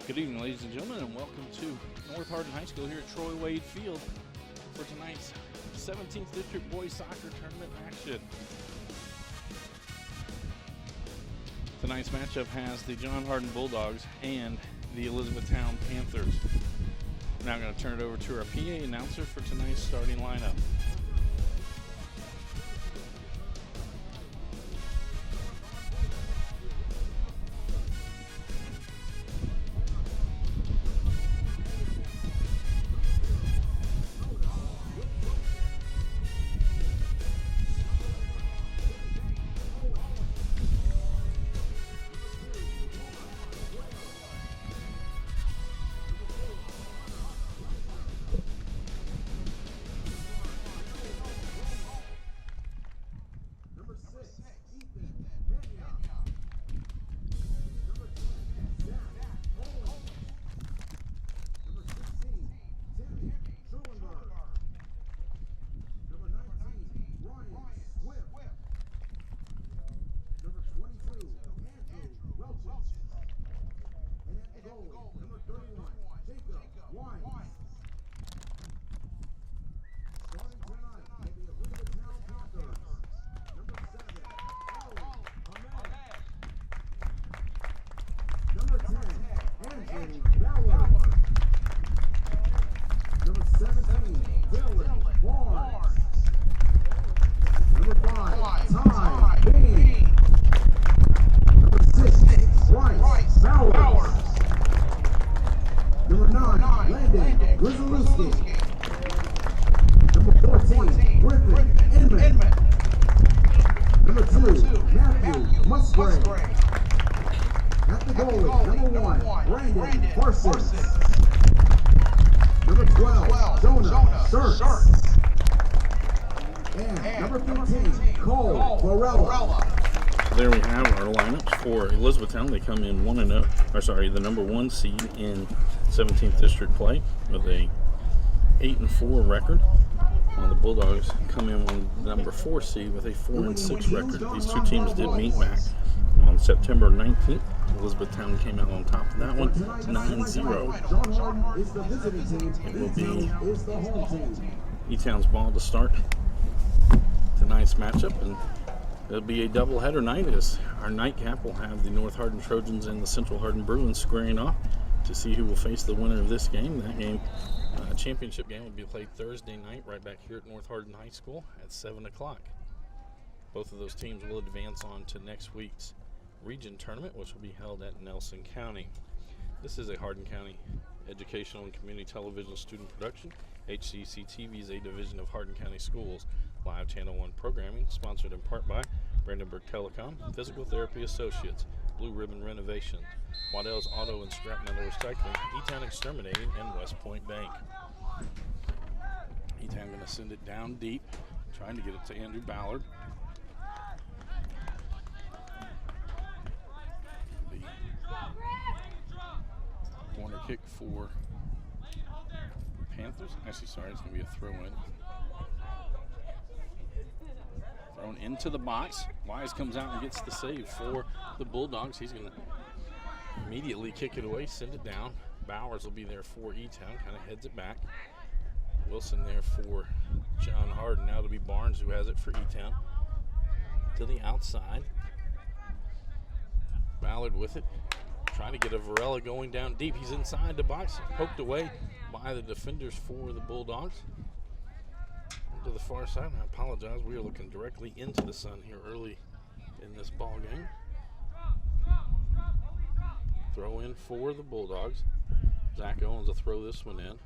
Good evening, ladies and gentlemen, and welcome to North Hardin High School here at Troy Wade Field for tonight's 17th District Boys Soccer Tournament action. Tonight's matchup has the John Hardin Bulldogs and the Elizabethtown Panthers. I'm now going to turn it over to our PA announcer for tonight's starting lineup. There we have our lineups for Elizabethtown. They come in 1-0, the number 1 seed in 17th District play with a 8-4 record. While the Bulldogs come in on the number 4 seed with a 4-6 record. These two teams did meet back on September 19th. Elizabethtown came out on top of that one, 9-0. It will be E-Town's ball to start tonight's matchup, and it'll be a doubleheader night as our nightcap will have the North Hardin Trojans and the Central Hardin Bruins squaring off to see who will face the winner of this game. That game, championship game, will be played Thursday night right back here at North Hardin High School at 7 o'clock. Both of those teams will advance on to next week's region tournament, which will be held at Nelson County. This is a Hardin County educational and community television student production. HCEC-TV is a division of Hardin County Schools live Channel 1 programming, sponsored in part by Brandenburg Telecom, Physical Therapy Associates, Blue Ribbon Renovation, Waddell's Auto and Scrap Metal Recycling, E-Town Exterminating, and West Point Bank. E-Town going to send it down deep, trying to get it to Andrew Ballard. The corner kick for Panthers. Actually, sorry, it's going to be a throw-in. Thrown into the box. Wise comes out and gets the save for the Bulldogs. He's going to immediately kick it away, send it down. Bowers will be there for E-Town, kind of heads it back. Wilson there for John Hardin. Now it'll be Barnes who has it for E-Town. To the outside. Ballard with it. Trying to get a Varela going down deep. He's inside the box, poked away by the defenders for the Bulldogs. To the far side, I apologize. We are looking directly into the sun here early in this ball game. Throw in for the Bulldogs. Zach Owens will throw this one in.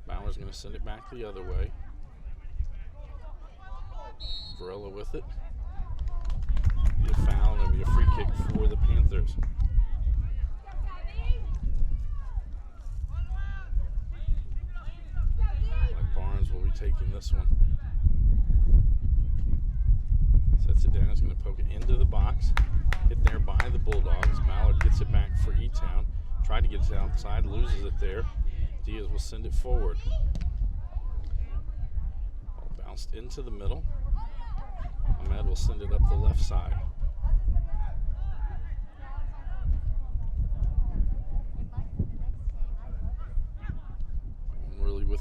Bauer's going to send it back the other way. Varela with it. Be a foul and it'll be a free kick for the Panthers. Barnes will be taking this one. Sets it down. He's going to poke it into the box. Hit there by the Bulldogs. Ballard gets it back for E-Town. Tried to get it outside, loses it there. Diaz will send it forward. Ball bounced into the middle. Ahmed will send it up the left side.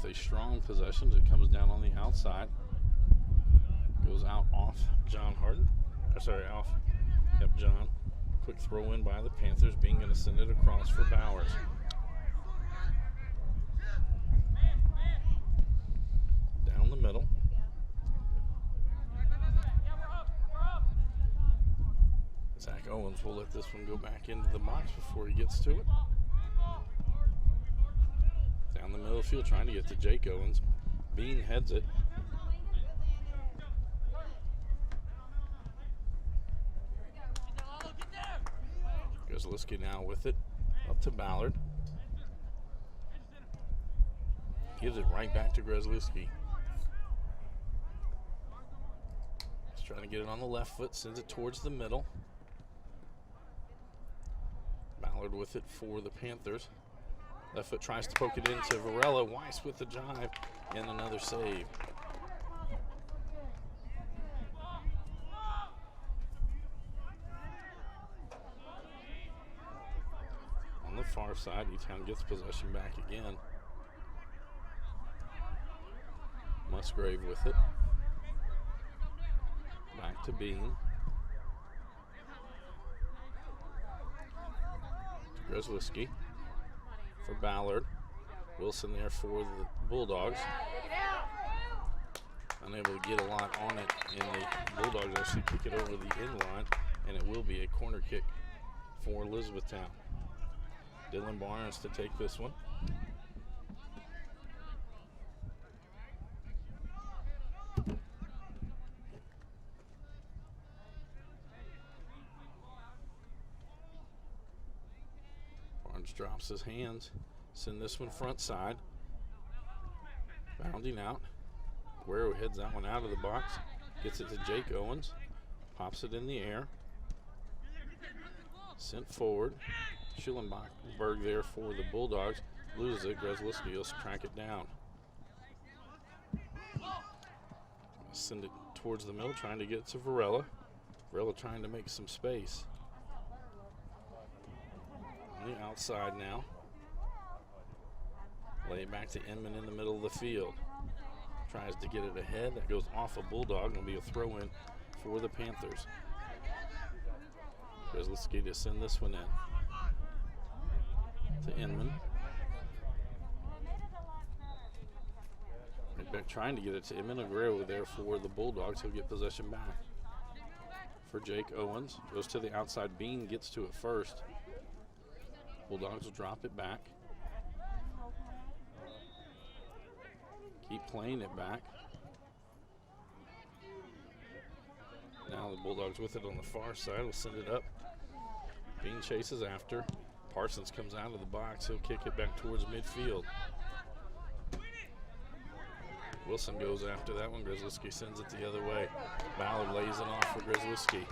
with a strong possession. It comes down on the outside. Goes out off John Hardin. Off. Yep, John. Quick throw in by the Panthers. Being going to send it across for Bowers. Down the middle. Zach Owens will let this one go back into the box before he gets to it. Down the middle of the field trying to get to Jake Owens. Bean heads it. Grzelski now with it. Up to Ballard. Gives it right back to Grzelski. He's trying to get it on the left foot. Sends it towards the middle. Ballard with it for the Panthers. Left foot tries to poke it into Varela. Weiss with the jive and another save. On the far side, E-Town gets possession back again. Musgrave with it. Back to Bean. Grzelski for Ballard. Wilson there for the Bulldogs. Unable to get a lot on it, and the Bulldogs actually kick it over the end line, and it will be a corner kick for Elizabethtown. Dylan Barnes to take this one. Barnes drops his hands. Send this one front side. Bounding out. Guerrero heads that one out of the box. Gets it to Jake Owens. Pops it in the air. Sent forward. Schillenberg there for the Bulldogs. Loses it. Grzelski will track it down. Send it towards the middle, trying to get to Varela. Varela trying to make some space. On the outside now. Lay it back to Inman in the middle of the field. Tries to get it ahead. That goes off a Bulldog. It'll be a throw-in for the Panthers. Grzelski to send this one in. To Inman. Right back trying to get it to Inman. Aguero there for the Bulldogs. He'll get possession back. For Jake Owens. Goes to the outside. Bean gets to it first. Bulldogs will drop it back. Keep playing it back. Now the Bulldogs with it on the far side. Will send it up. Bean chases after. Parsons comes out of the box. He'll kick it back towards midfield. Wilson goes after that one. Grzelski sends it the other way. Ballard lays it off for Grzelski.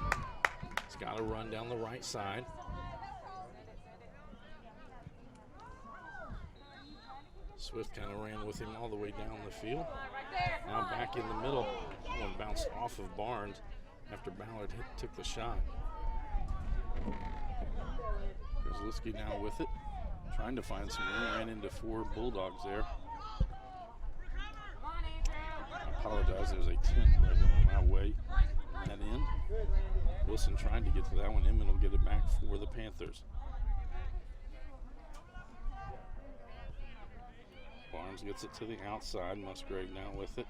He's got to run down the right side. Swift kind of ran with him all the way down the field. Now back in the middle. That one bounced off of Barnes after Ballard took the shot. Grzelski now with it. Trying to find some room. Ran into 4 Bulldogs there. I apologize. There's a tent right on my way. That end. Wilson trying to get to that one. Inman will get it back for the Panthers. Barnes gets it to the outside. Musgrave now with it.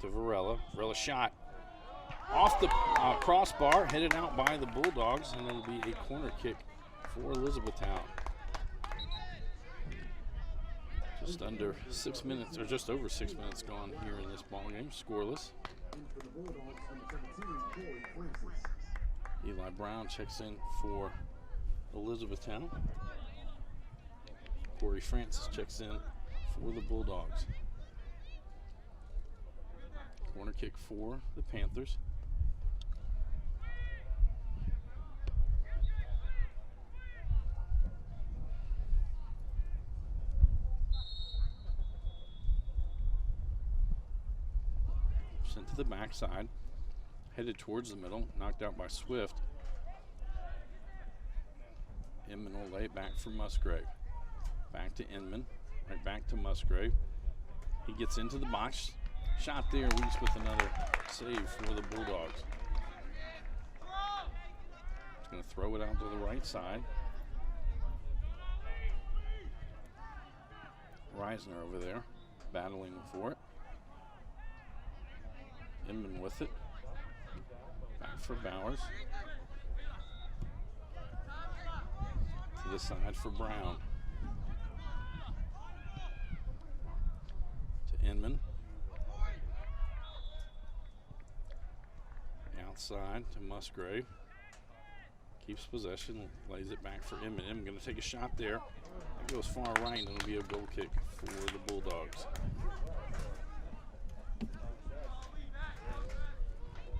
To Varela. Varela shot. Off the crossbar. Headed out by the Bulldogs. And it'll be a corner kick for Elizabethtown. Just under 6 minutes, or just over 6 minutes gone here in this ball game. Scoreless. Eli Brown checks in for Elizabethtown. Corey Francis checks in for the Bulldogs. Corner kick for the Panthers. Sent to the backside. Headed towards the middle. Knocked out by Swift. Inman will lay it back for Musgrave. Back to Inman. Right back to Musgrave. He gets into the box. Shot there. Weeks with another save for the Bulldogs. He's going to throw it out to the right side. Reisner over there battling for it. Inman with it. Back for Bowers. To the side for Brown. To Inman. Outside to Musgrave. Keeps possession, lays it back for Inman. Inman going to take a shot there. That goes far right, and it'll be a goal kick for the Bulldogs.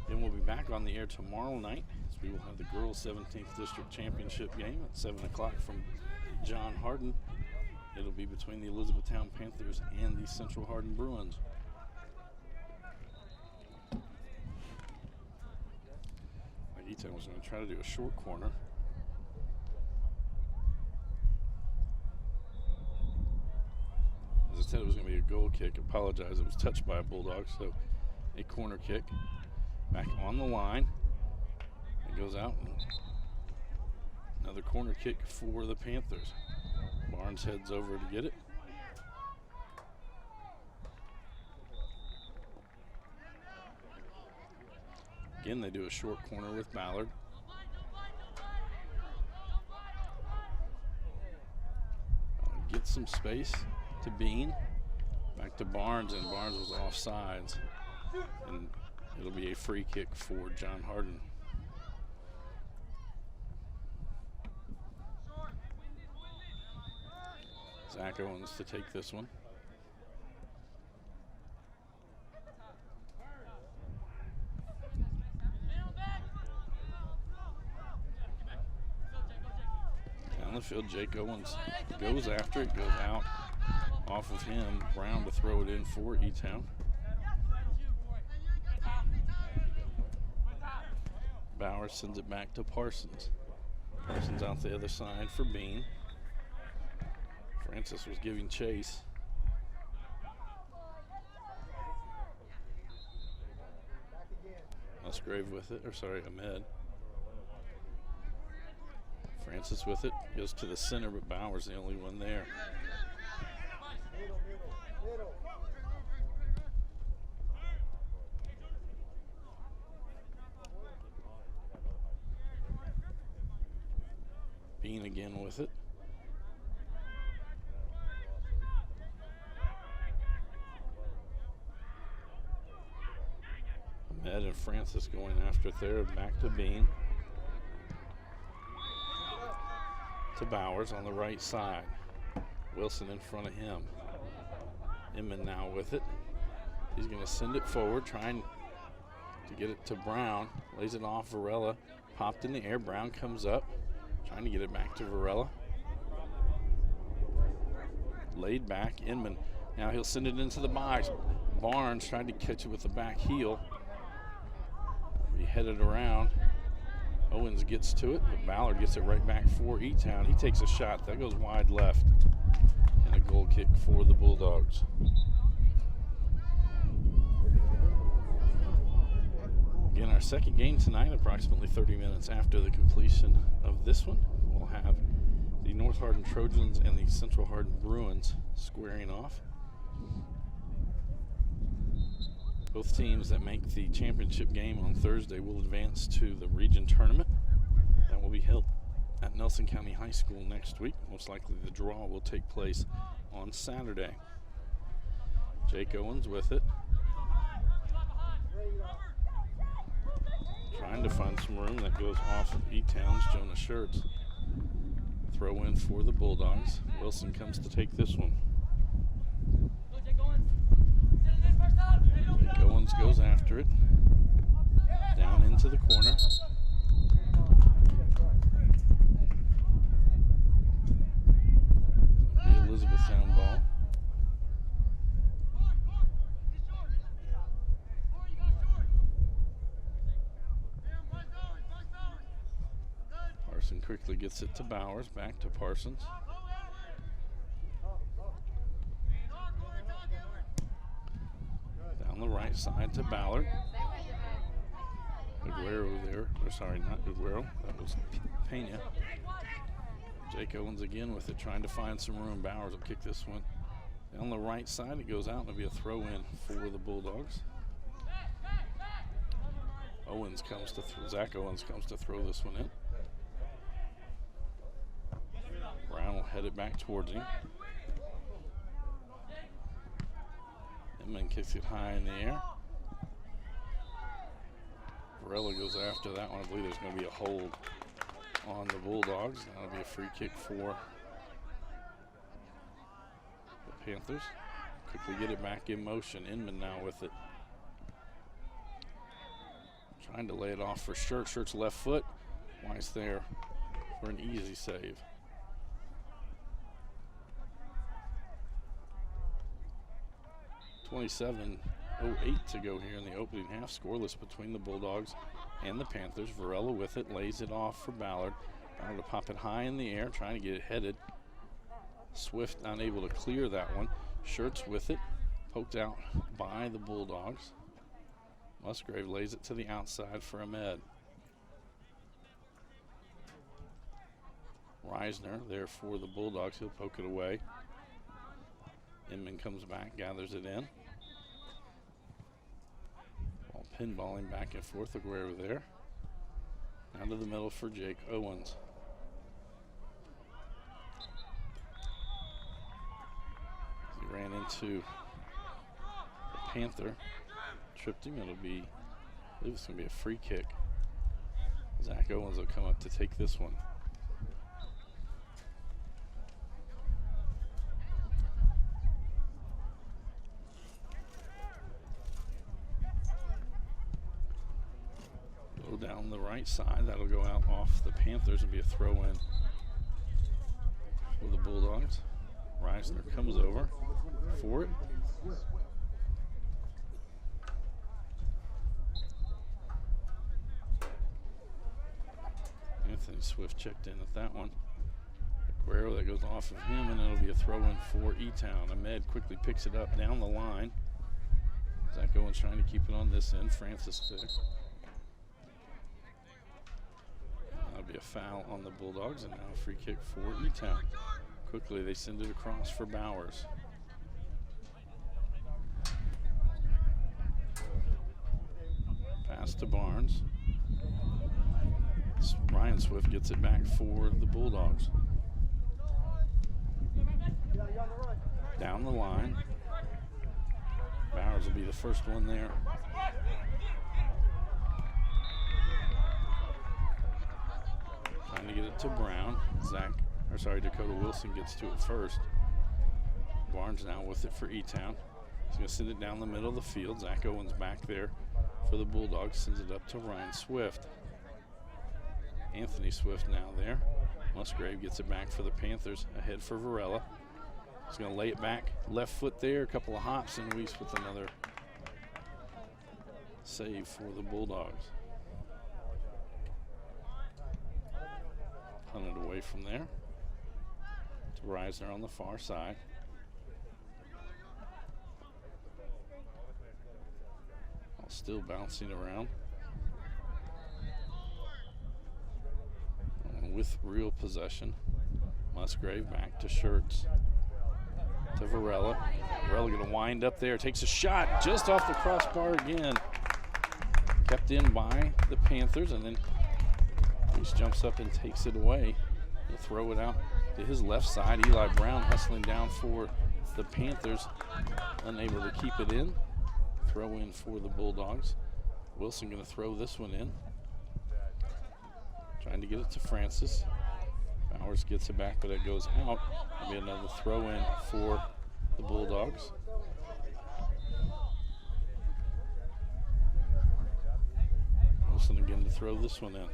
And we'll be back on the air tomorrow night as we will have the girls 17th District Championship game at 7 o'clock from John Hardin. It'll be between the Elizabethtown Panthers and the Central Hardin Bruins. Eaton was going to try to do a short corner. As I said, it was going to be a goal kick. Apologize, it was touched by a Bulldog, so a corner kick. Back on the line. It goes out. Another corner kick for the Panthers. Barnes heads over to get it. Again, they do a short corner with Ballard. Get some space to Bean. Back to Barnes, and Barnes was offsides. And it'll be a free kick for John Hardin. Zach Owens to take this one. Down the field, Jake Owens goes after it, goes out off of him. Brown to throw it in for E-Town. Bowers sends it back to Parsons. Parsons out the other side for Bean. Francis was giving chase. Musgrave with it, or sorry, Ahmed. Francis with it, goes to the center, but Bowers the only one there. Bean again with it. Ahmed and Francis going after third, back to Bean. To Bowers on the right side. Wilson in front of him. Inman now with it. He's going to send it forward, trying to get it to Brown. Lays it off Varela. Popped in the air. Brown comes up, trying to get it back to Varela. Laid back. Inman. Now he'll send it into the box. Barnes tried to catch it with the back heel. He headed around. Owens gets to it, but Ballard gets it right back for E-Town. He takes a shot. That goes wide left. And a goal kick for the Bulldogs. Again, our second game tonight, approximately 30 minutes after the completion of this one, we'll have the North Hardin Trojans and the Central Hardin Bruins squaring off. Both teams that make the championship game on Thursday will advance to the region tournament. That will be held at Nelson County High School next week. Most likely the draw will take place on Saturday. Jake Owens with it. Trying to find some room. That goes off of E-Town's Jonah Schertz. Throw in for the Bulldogs. Wilson comes to take this one. Owens goes after it. Down into the corner. The Elizabethtown ball. Parson quickly gets it to Bowers. Back to Parsons. Down the right side to Ballard. Aguero there, or sorry, not Aguero, that was Pena. Jake Owens again with it, trying to find some room. Bowers will kick this one. Down the right side, it goes out, and it'll be a throw-in for the Bulldogs. Zach Owens comes to throw this one in. Brown will head it back towards him. Inman kicks it high in the air. Varela goes after that one. I believe there's going to be a hold on the Bulldogs. That'll be a free kick for the Panthers. Quickly get it back in motion. Inman now with it. Trying to lay it off for Shirt. Shirt's left foot. Weiss there for an easy save. .27:08 to go here in the opening half. Scoreless between the Bulldogs and the Panthers. Varela with it, lays it off for Ballard. Ballard to pop it high in the air, trying to get it headed. Swift unable to clear that one. Shirts with it, poked out by the Bulldogs. Musgrave lays it to the outside for Ahmed. Reisner there for the Bulldogs. He'll poke it away. Inman comes back, gathers it in. Ball pinballing back and forth. Aguero there. Down to the middle for Jake Owens. He ran into the Panther. Tripped him. It'll be, I believe it's going to be a free kick. Zach Owens will come up to take this one. Go down the right side. That'll go out off the Panthers and be a throw-in for the Bulldogs. Reisner comes over for it. Anthony Swift checked in at that one. Aguero, that goes off of him, and it'll be a throw-in for E-Town. Ahmed quickly picks it up down the line. Zach Owens trying to keep it on this end. Francis there. That'll be a foul on the Bulldogs, and now a free kick for E-Town. Quickly, they send it across for Bowers. Pass to Barnes. Ryan Swift gets it back for the Bulldogs. Down the line. Bowers will be the first one there. Trying to get it to Brown. Dakota Wilson gets to it first. Barnes now with it for E-Town. He's going to send it down the middle of the field. Zach Owens back there for the Bulldogs. Sends it up to Ryan Swift. Anthony Swift now there. Musgrave gets it back for the Panthers. Ahead for Varela. He's going to lay it back. Left foot there. A couple of hops, and Weiss with another save for the Bulldogs. Punted away from there to Reisner on the far side. Ball still bouncing around. With real possession. Musgrave back to Shirts. To Varela. Varela going to wind up there. Takes a shot just off the crossbar again. Kept in by the Panthers, and then Weiss jumps up and takes it away. He'll throw it out to his left side. Eli Brown hustling down for the Panthers. Unable to keep it in. Throw in for the Bulldogs. Wilson going to throw this one in. Trying to get it to Francis. Bowers gets it back, but it goes out. It'll be another throw in for the Bulldogs. Wilson again to throw this one in.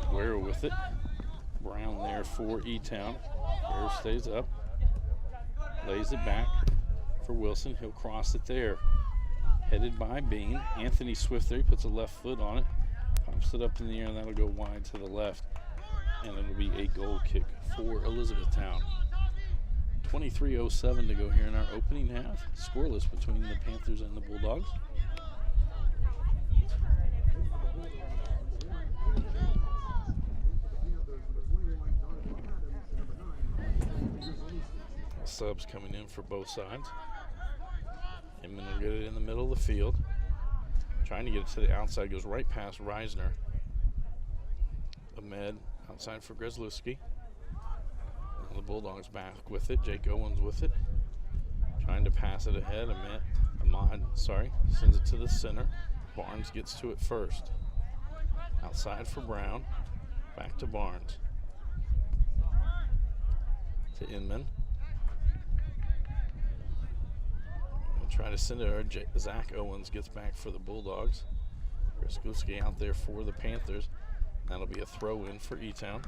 Aguero with it. Brown there for E-Town. Aguero stays up. Lays it back for Wilson. He'll cross it there. Headed by Bean. Anthony Swift there. He puts a left foot on it. Pops it up in the air, and that'll go wide to the left. And it'll be a goal kick for Elizabethtown. 23:07 to go here in our opening half. Scoreless between the Panthers and the Bulldogs. Subs coming in for both sides. Inman will get it in the middle of the field. Trying to get it to the outside, goes right past Reisner. Ahmed outside for Grzelewski. The Bulldogs back with it. Jake Owens with it. Trying to pass it ahead. Ahmad sends it to the center. Barnes gets to it first. Outside for Brown. Back to Barnes. To Inman. Try to send it over. Zach Owens gets back for the Bulldogs. Grzelewski out there for the Panthers. That'll be a throw in for E-Town.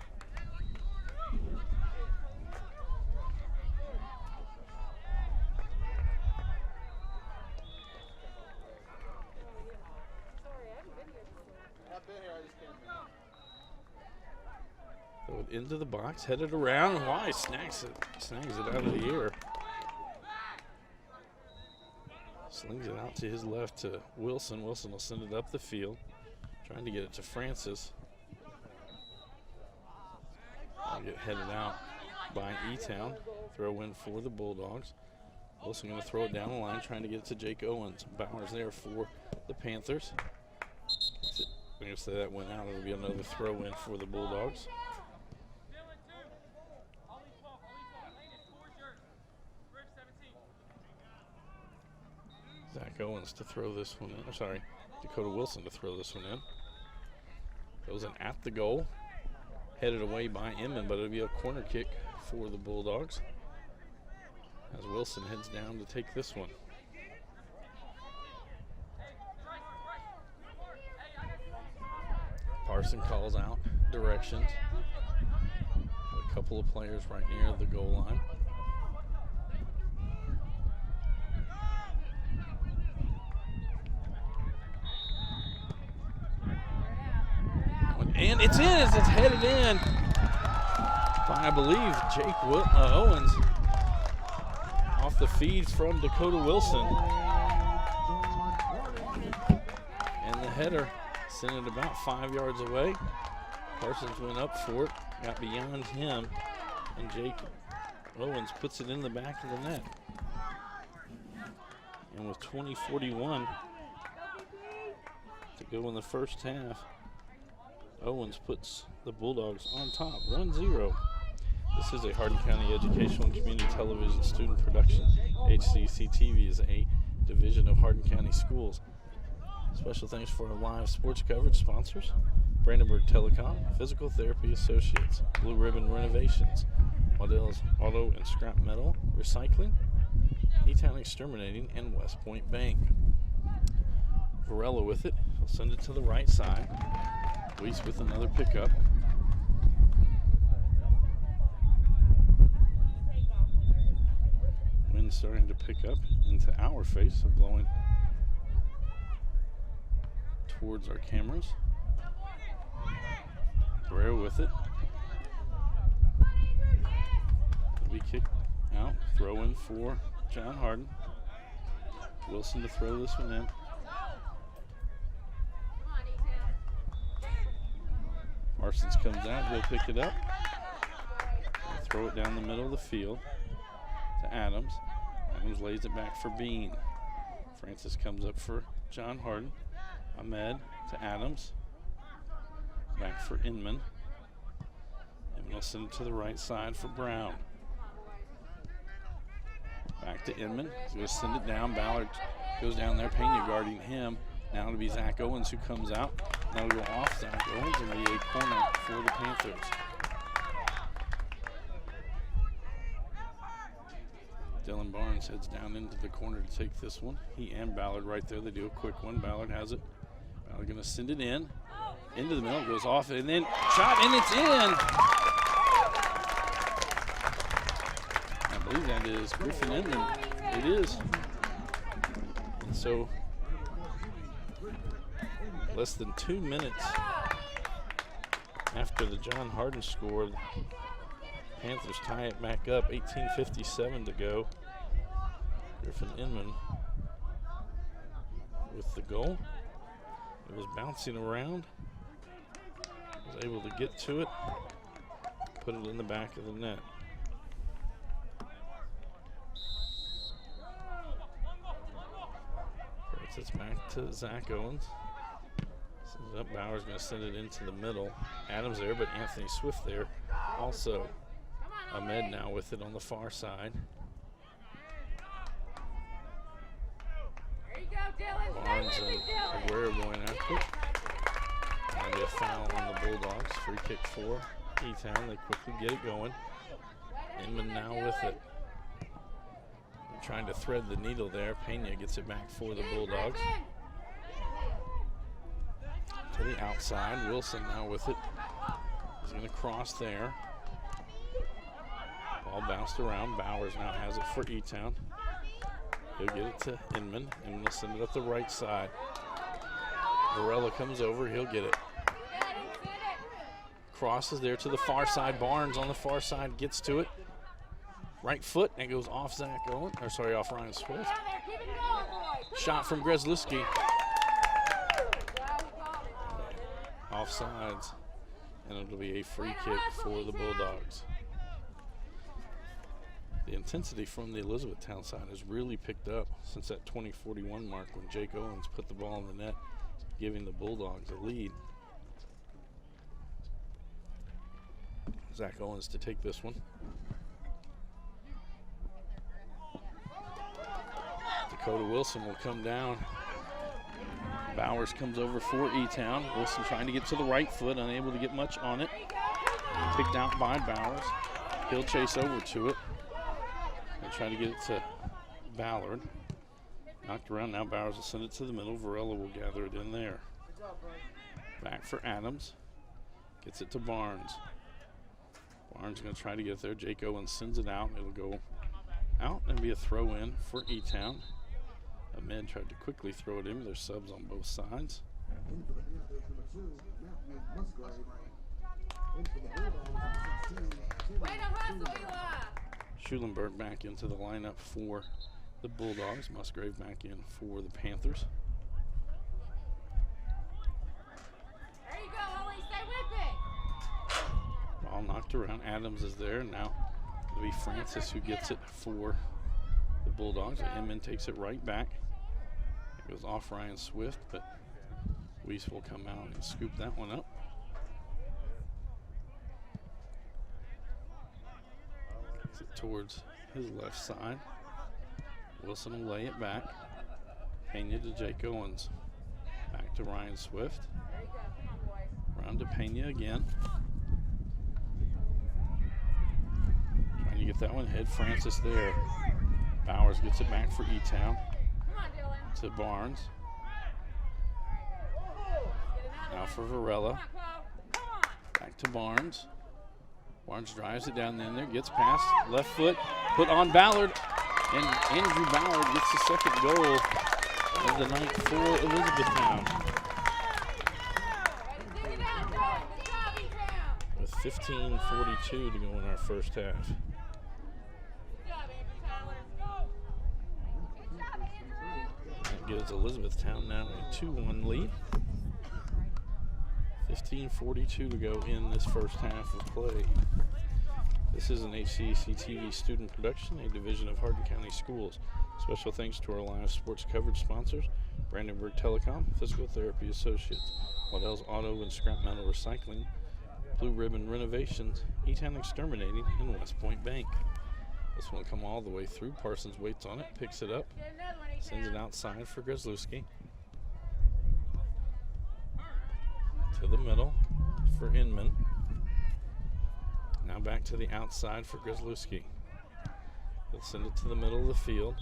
Throw it into the box, headed around. Why snags it out of the air. Slings it out to his left to Wilson. Wilson will send it up the field. Trying to get it to Francis. I'll get headed out by E-Town. Throw in for the Bulldogs. Wilson going to throw it down the line, trying to get it to Jake Owens. Bowers there for the Panthers. I'm going to say that went out. It'll be another throw in for the Bulldogs. Zach Owens to throw this one in. Sorry, Dakota Wilson to throw this one in. Goes in at the goal. Headed away by Inman, but it'll be a corner kick for the Bulldogs. As Wilson heads down to take this one. Parson calls out directions. A couple of players right near the goal line. And it's in as it's headed in by, I believe, Jake Owens. Off the feed from Dakota Wilson. And the header sent it about 5 yards away. Parsons went up for it, got beyond him, and Jake Owens puts it in the back of the net. And with 20:41 to go in the first half, Owens puts the Bulldogs on top, 1-0. This is a Hardin County Educational and Community Television student production. HCEC-TV is a division of Hardin County Schools. Special thanks for our live sports coverage sponsors: Brandenburg Telecom, Physical Therapy Associates, Blue Ribbon Renovations, Waddell's Auto and Scrap Metal Recycling, E-Town Exterminating, and West Point Bank. Varela with it. He'll send it to the right side. Weiss with another pickup. Wind starting to pick up into our face, so blowing towards our cameras. Guerrero with it. It'll be kicked out. Throw in for John Hardin. Wilson to throw this one in. Parsons comes out, he'll pick it up. And throw it down the middle of the field to Adams. Adams lays it back for Bean. Francis comes up for John Hardin. Ahmed to Adams. Back for Inman. And we'll send it to the right side for Brown. Back to Inman. He's going to send it down. Ballard goes down there. Pena guarding him. Now it'll be Zach Owens who comes out. That'll go off Zach Owens and be a corner for the Panthers. Dylan Barnes heads down into the corner to take this one. He and Ballard right there. They do a quick one. Ballard has it. Ballard going to send it in. Into the middle. Goes off and then shot, and it's in. I believe that is Griffin Inman. It is. And so less than 2 minutes after the John Hardin scored, Panthers tie it back up, 18:57 to go. Griffin Inman with the goal. It was bouncing around. Was able to get to it, put it in the back of the net. It's back to Zach Owens. Sends it up. Bauer's going to send it into the middle. Adams there, but Anthony Swift there. Also, Ahmed now with it on the far side. Barnes and Aguero going after it. Maybe a foul on the Bulldogs. Free kick for E-Town. They quickly get it going. Inman now with it. They're trying to thread the needle there. Pena gets it back for the Bulldogs. To the outside. Wilson now with it. He's going to cross there. Ball bounced around. Bowers now has it for E-Town. He'll get it to Inman. Inman will send it up the right side. Varela comes over. He'll get it. Crosses there to the far side. Barnes on the far side gets to it. Right foot, and it goes off Zach Owen, or sorry, off Ryan Swift. Shot from Grzelewski. Offsides, and it'll be a free kick for the Bulldogs. The intensity from the Elizabethtown side has really picked up since that 20:41 mark when Jake Owens put the ball in the net, giving the Bulldogs a lead. Zach Owens to take this one. Dakota Wilson will come down. Bowers comes over for E-Town. Wilson trying to get to the right foot, unable to get much on it. Picked out by Bowers. He'll chase over to it and try to get it to Ballard. Knocked around now. Bowers will send it to the middle. Varela will gather it in there. Back for Adams. Gets it to Barnes. Barnes going to try to get there. Jake Owens sends it out. It'll go out and be a throw in for E-Town. Ahmed tried to quickly throw it in. There's subs on both sides. Schulenberg back into the lineup for the Bulldogs. Musgrave back in for the Panthers. There you go, Holly. Stay with it. Ball knocked around. Adams is there. Now it'll be Francis who gets it for the Bulldogs. Inman takes it right back. It goes off Ryan Swift, but Weiss will come out and scoop that one up. Gets it towards his left side. Wilson will lay it back. Pena to Jake Owens. Back to Ryan Swift. Round to Pena again. Trying to get that one. Head Francis there. Bowers gets it back for E-Town. To Barnes. Now for Varela. Back to Barnes. Barnes drives it down in there, gets past, left foot, put on Ballard, and Andrew Ballard gets the second goal of the night for Elizabethtown. With 15:42 to go in our first half. That gives Elizabethtown now a 2-1 lead. 15:42 to go in this first half of play. This is an HCEC-TV student production, a division of Hardin County Schools. Special thanks to our live sports coverage sponsors, Brandenburg Telecom, Physical Therapy Associates, Waddell's Auto and Scrap Metal Recycling, Blue Ribbon Renovations, E-Town Exterminating, and West Point Bank. This one will come all the way through. Parsons waits on it, picks it up, sends it outside for Grzelewski. To the middle for Inman. Now back to the outside for Grzelewski. He'll send it to the middle of the field.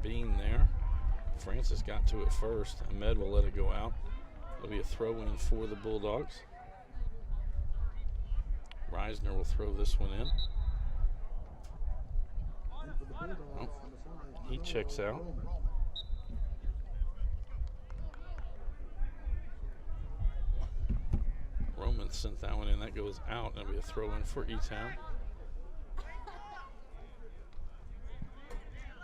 Bean there. Francis got to it first. Ahmed will let it go out. It'll be a throw-in for the Bulldogs. Reisner will throw this one in. Oh, he checks out. Roman Smith sent that one in. That goes out. That'll be a throw in for E-Town.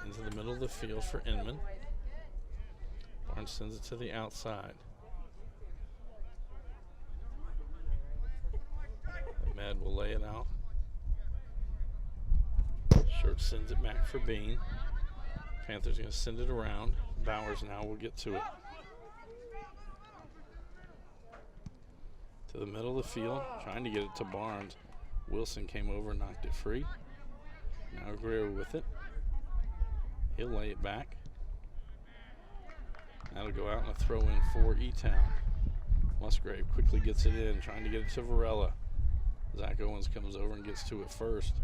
Into the middle of the field for Inman. Barnes sends it to the outside. Ahmed will lay it out. Shirt sends it back for Bean. Panthers going to send it around. Bowers now will get to it. To the middle of the field, trying to get it to Barnes. Wilson came over and knocked it free. Now Guerrero with it. He'll lay it back. That'll go out and a throw in for E-Town. Musgrave quickly gets it in, trying to get it to Varela. Zach Owens comes over and gets to it first.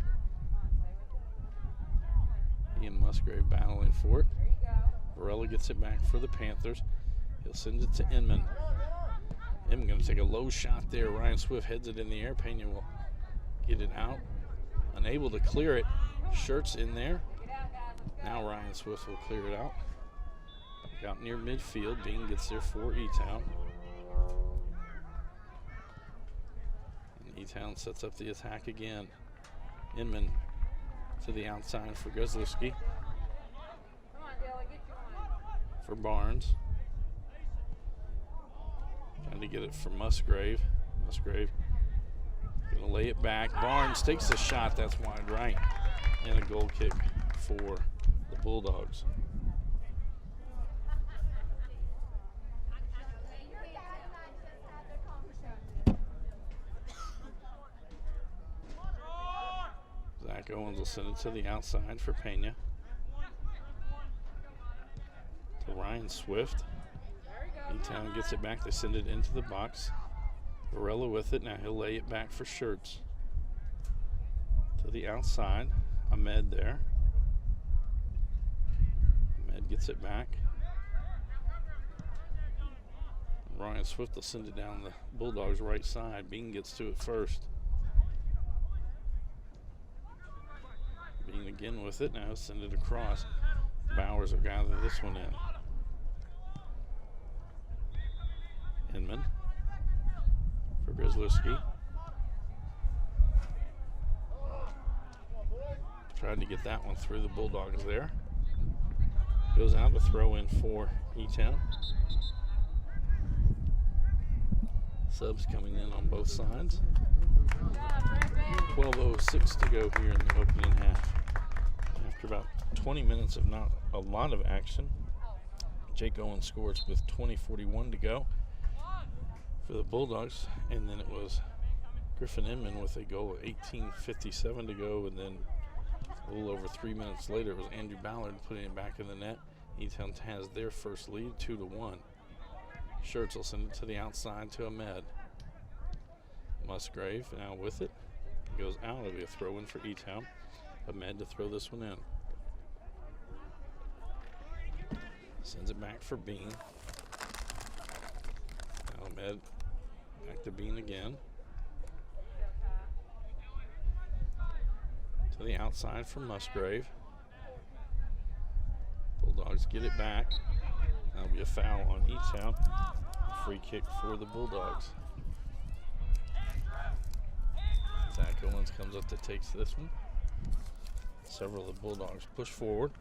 He and Musgrave battling for it. Varela gets it back for the Panthers. He'll send it to Inman. Inman going to take a low shot there. Ryan Swift heads it in the air. Pena will get it out. Unable to clear it. Shirt's in there. Now Ryan Swift will clear it out. Out near midfield. Bean gets there for E-Town. And E-Town sets up the attack again. Inman to the outside for Grzelewski. For Barnes. Trying to get it for Musgrave. Musgrave going to lay it back. Barnes takes a shot. That's wide right. And a goal kick for the Bulldogs. Zach Owens will send it to the outside for Pena. To Ryan Swift. E-Town gets it back. They send it into the box. Varela with it. Now he'll lay it back for Shirts. To the outside. Ahmed there. Ahmed gets it back. Ryan Swift will send it down the Bulldogs' right side. Bean gets to it first. Bean again with it. Now he'll send it across. Bowers will gather this one in. Inman for Grzelewski. Tried to get that one through the Bulldogs there. Goes out to throw in for E-Town. Subs coming in on both sides. 12:06 to go here in the opening half. After about 20 minutes of not a lot of action, Jake Owens scores with 20:41 to go for the Bulldogs, and then it was Griffin Inman with a goal at 18:57 to go, and then a little over 3 minutes later it was Andrew Ballard putting it back in the net. E-Town has their first lead, 2-1. Shirts will send it to the outside to Ahmed. Musgrave now with it. Goes out. It'll be a throw in for E-Town. Ahmed to throw this one in. Sends it back for Bean. Now Ahmed back to Bean again. To the outside for Musgrave. Bulldogs get it back. That'll be a foul on E-Town. Free kick for the Bulldogs. Zach Owens comes up that takes this one. Several of the Bulldogs push forward.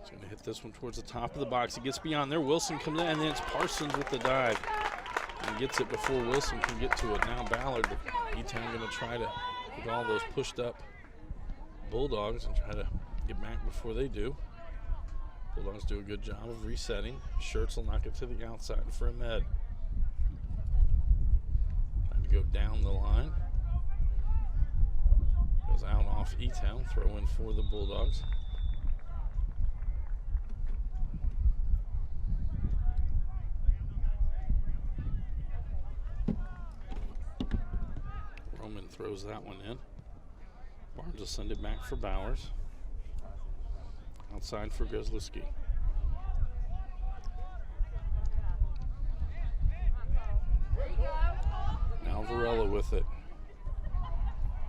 He's going to hit this one towards the top of the box. He gets beyond there. Wilson comes in, and then it's Parsons with the dive. And gets it before Wilson can get to it. Now Ballard, E-Town going to try to get all those pushed up Bulldogs and try to get back before they do. Bulldogs do a good job of resetting. Shirts will knock it to the outside for Ahmed. Trying to go down the line. Goes out off E-Town. Throw in for the Bulldogs. Roman throws that one in. Barnes will send it back for Bowers. Outside for Grzelewski. Now Varela with it.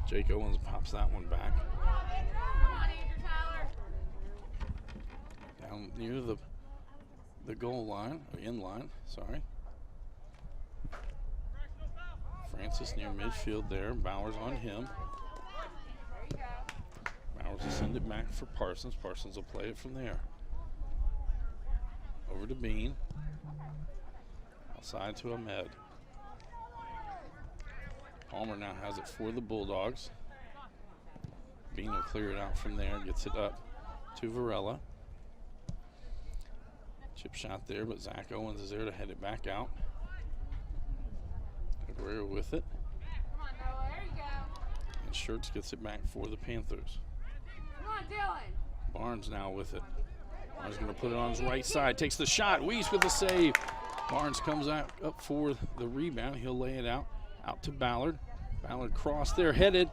Jake Owens pops that one back. Down near the goal line, or in line, sorry. Francis near midfield there. Bowers on him. Bowers will send it back for Parsons. Parsons will play it from there. Over to Bean. Outside to Ahmed. Palmer now has it for the Bulldogs. Bean will clear it out from there. Gets it up to Varela. Chip shot there, but Zach Owens is there to head it back out. Aguero with it. Come on, Noah. There you go. And Schertz gets it back for the Panthers. Come on, Dylan. Barnes now with it. Barnes going to put it on his right side. Takes the shot. Weiss with the save. Barnes comes out up for the rebound. He'll lay it out to Ballard. Ballard crossed there, headed,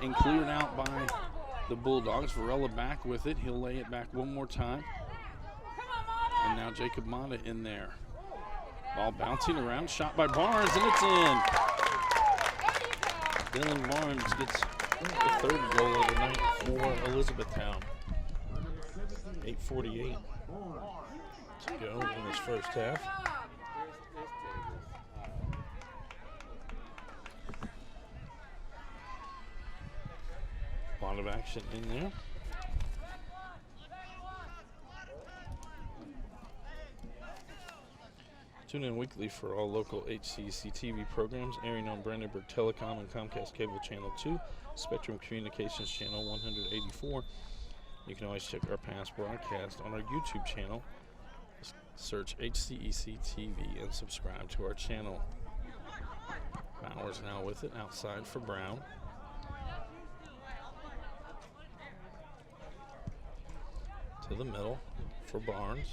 and cleared out by the Bulldogs. Varela back with it. He'll lay it back one more time. And now Jacob Mata in there. Ball bouncing around, shot by Barnes, and it's in. Dylan Barnes gets the third goal of the night for Elizabethtown. 8:48 to go in this first half. A lot of action in there. Tune in weekly for all local HCEC-TV programs airing on Brandenburg Telecom and Comcast Cable Channel 2, Spectrum Communications Channel 184. You can always check our past broadcast on our YouTube channel. Search HCEC-TV and subscribe to our channel. Bowers now with it, outside for Brown. To the middle for Barnes.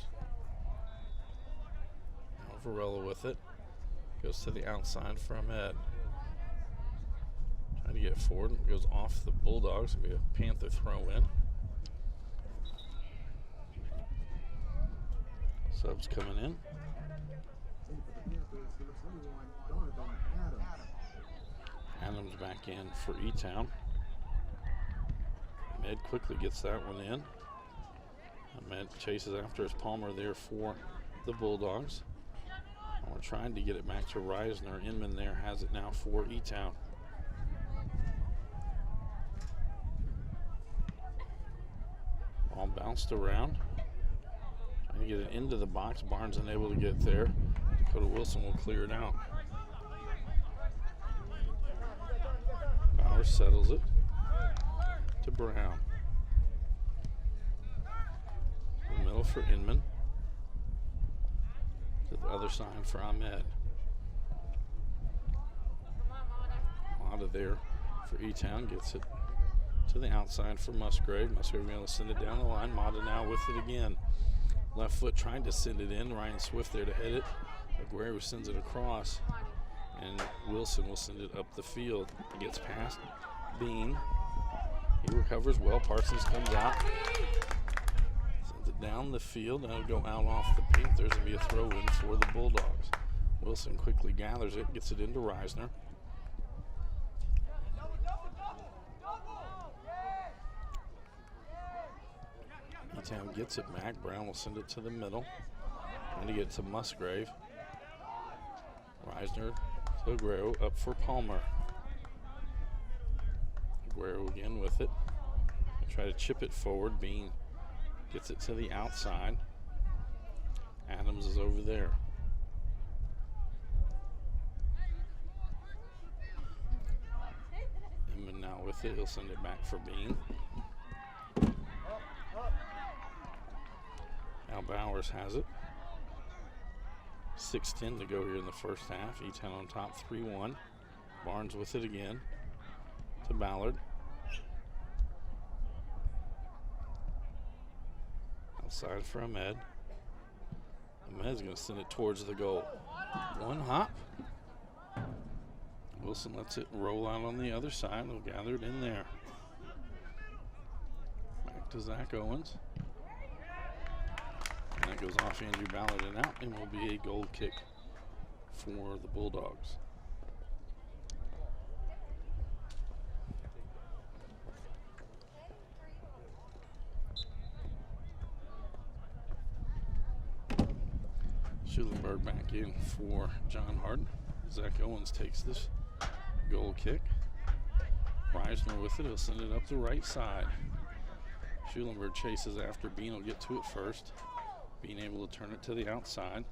Varela with it. Goes to the outside for Ahmed. Trying to get forward. Goes off the Bulldogs. It'll be a Panther throw in. Subs coming in. Adams back in for E-Town. Ahmed quickly gets that one in. Ahmed chases after his Palmer there for the Bulldogs. We're trying to get it back to Reisner. Inman there has it now for E-Town. Ball bounced around. Trying to get it into the box. Barnes unable to get there. Dakota Wilson will clear it out. Bowers settles it to Brown. In the middle for Inman. To the other side for Ahmed. Mata there for E-Town. Gets it to the outside for Musgrave. Musgrave going to send it down the line. Mata now with it again. Left foot trying to send it in. Ryan Swift there to head it. Aguero sends it across. And Wilson will send it up the field. He gets past Bean. He recovers well. Parsons comes out. Sends it down the field. That'll go out off the Panthers and be a throw-in for the Bulldogs. Wilson quickly gathers it. Gets it into Reisner. E-Town gets it back. Brown will send it to the middle. Trying to get to Musgrave. Reisner to Aguero, up for Palmer. Aguero again with it. Try to chip it forward. Bean gets it to the outside. Adams is over there. Inman now with it. He'll send it back for Bean. Now Bowers has it. 6:10 to go here in the first half. E-Town on top, 3-1. Barnes with it again to Ballard. Outside for Ahmed. Ahmed's going to send it towards the goal. One hop. Wilson lets it roll out on the other side. They'll gather it in there. Back to Zach Owens. And that goes off Andrew Ballard and out, and will be a goal kick for the Bulldogs. Schulenberg back in for John Hardin. Zach Owens takes this goal kick. Reisner with it. He'll send it up the right side. Schulenberg chases after. Bean will get to it first. Being able to turn it to the outside.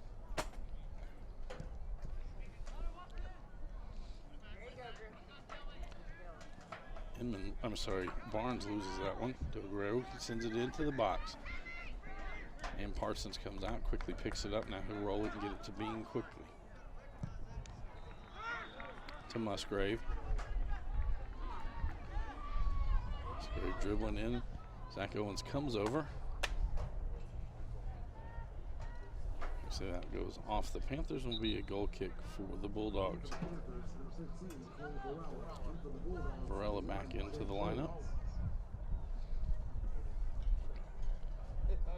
Barnes loses that one. DeGrow sends it into the box. And Parsons comes out, quickly picks it up. Now he'll roll it and get it to Bean quickly. To Musgrave. Musgrave dribbling in. Zach Owens comes over. So that goes off the Panthers and will be a goal kick for the Bulldogs. Varela back into the lineup.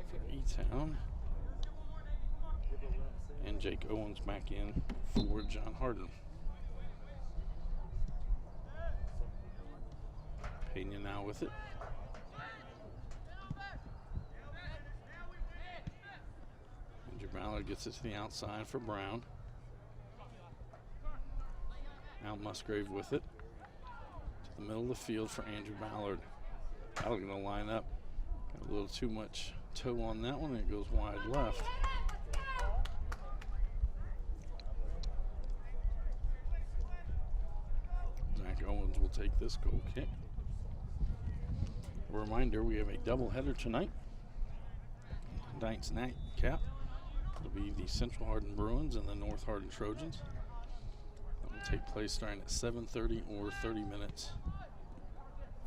For E-Town. And Jake Owens back in for John Hardin. Pena now with it. Ballard gets it to the outside for Brown. Now Musgrave with it. To the middle of the field for Andrew Ballard. Ballard going to line up. Got a little too much toe on that one. It goes wide left. Zach Owens will take this goal kick. A reminder, we have a doubleheader tonight. Tonight's nightcap. It'll be the Central Hardin Bruins and the North Hardin Trojans. That will take place starting at 7:30 or 30 minutes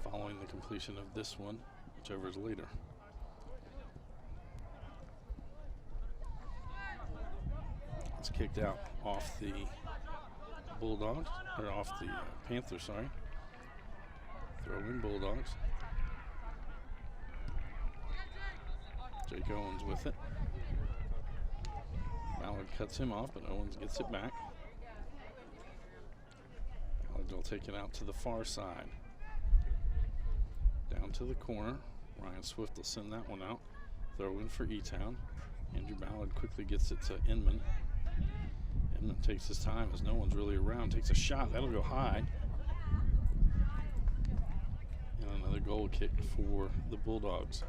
following the completion of this one, whichever is later. It's kicked out off the Bulldogs, or off the Panthers, sorry. Throw in Bulldogs. Jake Owens with it. Ballard cuts him off, but Owens gets it back. Ballard will take it out to the far side. Down to the corner. Ryan Swift will send that one out. Throw in for E-Town. Andrew Ballard quickly gets it to Inman. Inman takes his time as no one's really around. Takes a shot. That'll go high. And another goal kick for the Bulldogs.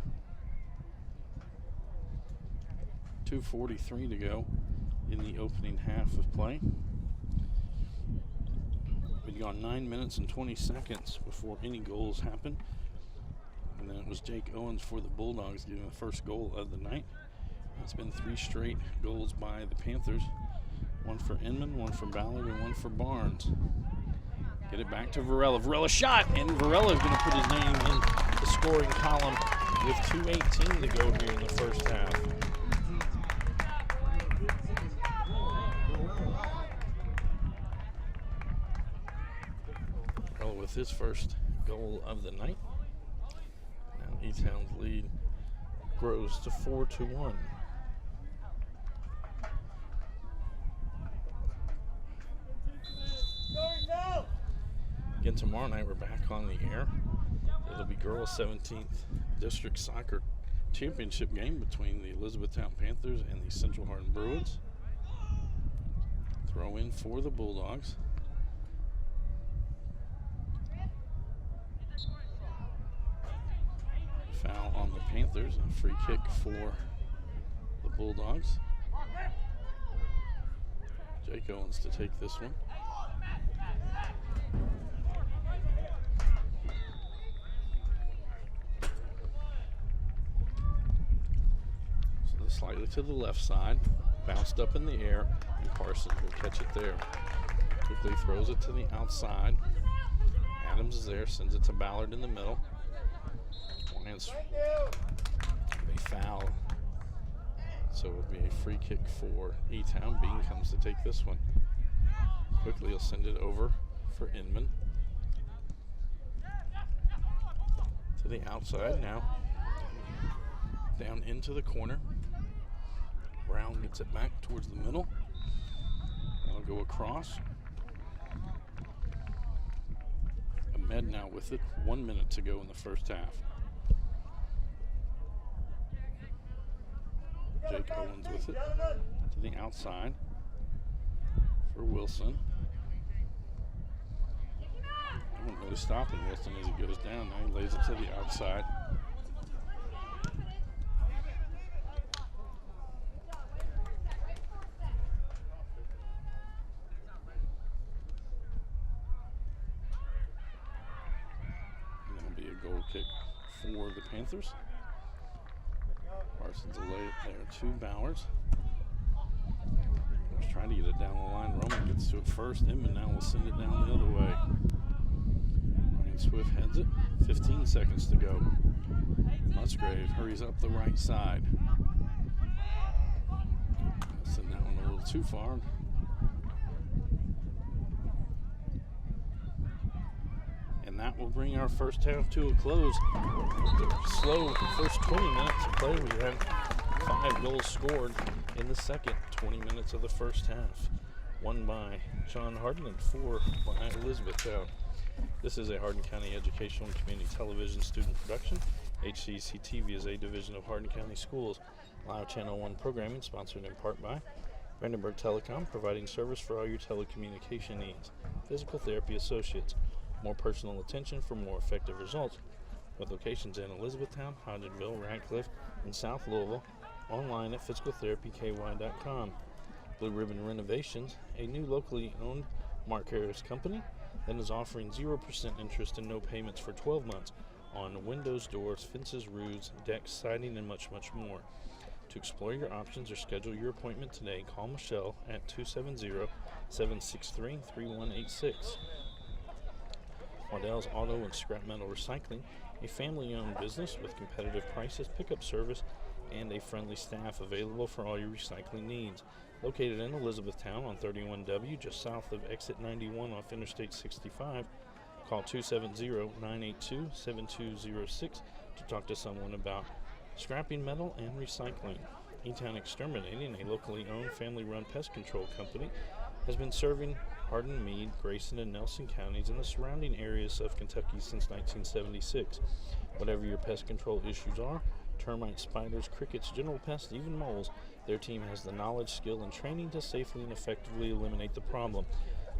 2:43 to go in the opening half of play. We'd gone 9 minutes and 20 seconds before any goals happened. And then it was Jake Owens for the Bulldogs getting the first goal of the night. It's been 3 straight goals by the Panthers. One for Inman, one for Ballard, and one for Barnes. Get it back to Varela. Varela shot, and Varela is going to put his name in the scoring column with 2:18 to go here in the first half. With his first goal of the night. Now E-Town's lead grows to 4-1. Again, tomorrow night we're back on the air. It'll be girls 17th District Soccer Championship game between the Elizabethtown Panthers and the Central Hardin Bruins. Throw in for the Bulldogs. Foul on the Panthers, and a free kick for the Bulldogs. Jake Owens to take this one. So slightly to the left side, bounced up in the air, and Parsons will catch it there. Quickly throws it to the outside. Adams is there, sends it to Ballard in the middle. A foul, so it would be a free kick for E-Town. Bean comes to take this one. Quickly he'll send it over for Inman. To the outside now. Down into the corner. Brown gets it back towards the middle. That'll go across. Ahmed now with it. 1 minute to go in the first half. Jake Owens with it to to the outside for Wilson. I don't really stopping Wilson as he goes down. Now he lays it to the outside. And that'll be a goal kick for the Panthers. Parsons will lay it there to Bowers. He's trying to get it down the line. Roman gets to it first. Inman now will send it down the other way. Ryan Swift heads it. 15 seconds to go. Musgrave hurries up the right side. Send that one a little too far. And that will bring our first half to a close. Slow first 20 minutes of play. We had 5 goals scored in the second 20 minutes of the first half. 1 by John Hardin and 4 by Elizabethtown. This is a Hardin County Educational and Community Television student production. HCEC-TV is a division of Hardin County Schools. Live Channel 1 programming sponsored in part by Brandenburg Telecom, providing service for all your telecommunication needs. Physical Therapy Associates, more personal attention for more effective results. With locations in Elizabethtown, Hodgenville, Radcliffe, and South Louisville. Online at physicaltherapyky.com. Blue Ribbon Renovations, a new locally owned Mark Harris company that is offering 0% interest and no payments for 12 months on windows, doors, fences, roofs, decks, siding, and much, much more. To explore your options or schedule your appointment today, call Michelle at 270-763-3186. Waddell's Auto and Scrap Metal Recycling, a family-owned business with competitive prices, pickup service, and a friendly staff available for all your recycling needs. Located in Elizabethtown on 31W, just south of exit 91 off Interstate 65. Call 270-982-7206 to talk to someone about scrapping metal and recycling. E-Town Exterminating, a locally owned family-run pest control company, has been serving Hardin, Meade, Grayson, and Nelson counties and the surrounding areas of Kentucky since 1976. Whatever your pest control issues are, termites, spiders, crickets, general pests, even moles, their team has the knowledge, skill, and training to safely and effectively eliminate the problem.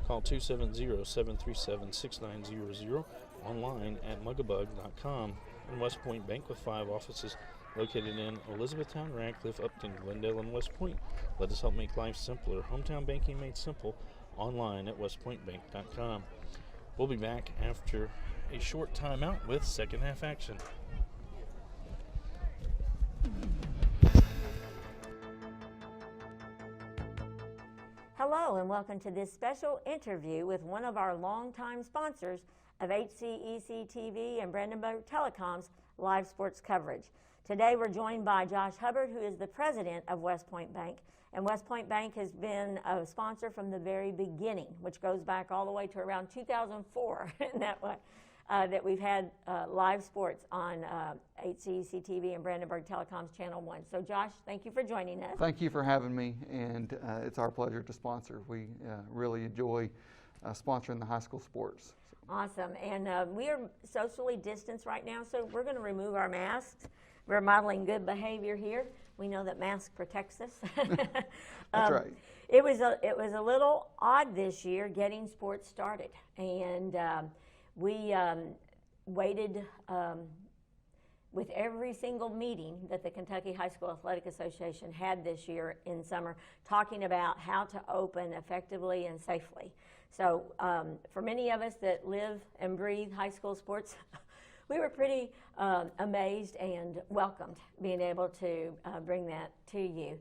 Call 270-737-6900, online at mugabug.com. And West Point Bank with 5 offices located in Elizabethtown, Radcliffe, Upton, Glendale, and West Point. Let us help make life simpler. Hometown banking made simple, online at westpointbank.com. We'll be back after a short timeout with second half action. Hello and welcome to this special interview with one of our longtime sponsors of HCEC-TV and Brandenburg Telecom's live sports coverage. Today we're joined by Josh Hubbard, who is the president of West Point Bank. And West Point Bank has been a sponsor from the very beginning, which goes back all the way to around 2004 that we've had live sports on HCEC-TV and Brandenburg Telecom's Channel 1. So Josh, thank you for joining us. Thank you for having me, and it's our pleasure to sponsor. We really enjoy sponsoring the high school sports. Awesome, and we are socially distanced right now, so we're going to remove our masks. We're modeling good behavior here. We know that mask protects us. That's right. It was a little odd this year getting sports started, and we waited with every single meeting that the Kentucky High School Athletic Association had this year in summer, talking about how to open effectively and safely. So for many of us that live and breathe high school sports, we were pretty amazed and welcomed being able to bring that to you.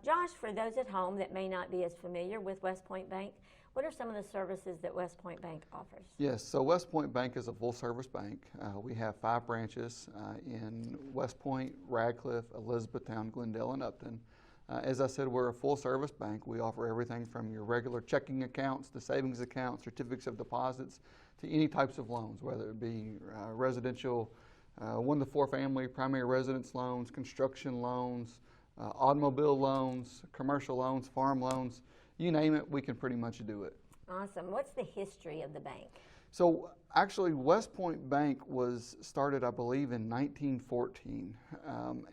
Josh, for those at home that may not be as familiar with West Point Bank, what are some of the services that West Point Bank offers? Yes, so West Point Bank is a full-service bank. We have 5 branches in West Point, Radcliffe, Elizabethtown, Glendale, and Upton. As I said, we're a full-service bank. We offer everything from your regular checking accounts to savings accounts, certificates of deposits, to any types of loans, whether it be residential, 1 to 4 family, primary residence loans, construction loans, automobile loans, commercial loans, farm loans. You name it, we can pretty much do it. Awesome. What's the history of the bank? So actually, West Point Bank was started, I believe, in 1914,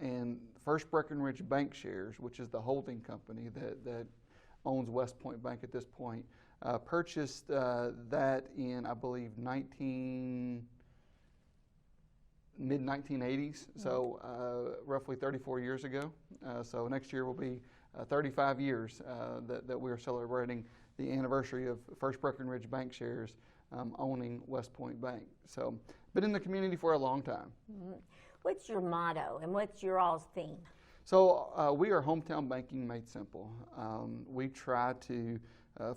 and First Breckenridge Bank Shares, which is the holding company that owns West Point Bank at this point, purchased that in, I believe, mid-1980s, so roughly 34 years ago. So next year will be 35 years that we are celebrating the anniversary of First Breckenridge Bank Shares owning West Point Bank. So been in the community for a long time. Mm-hmm. What's your motto and what's your all's theme? So we are hometown banking made simple. We try to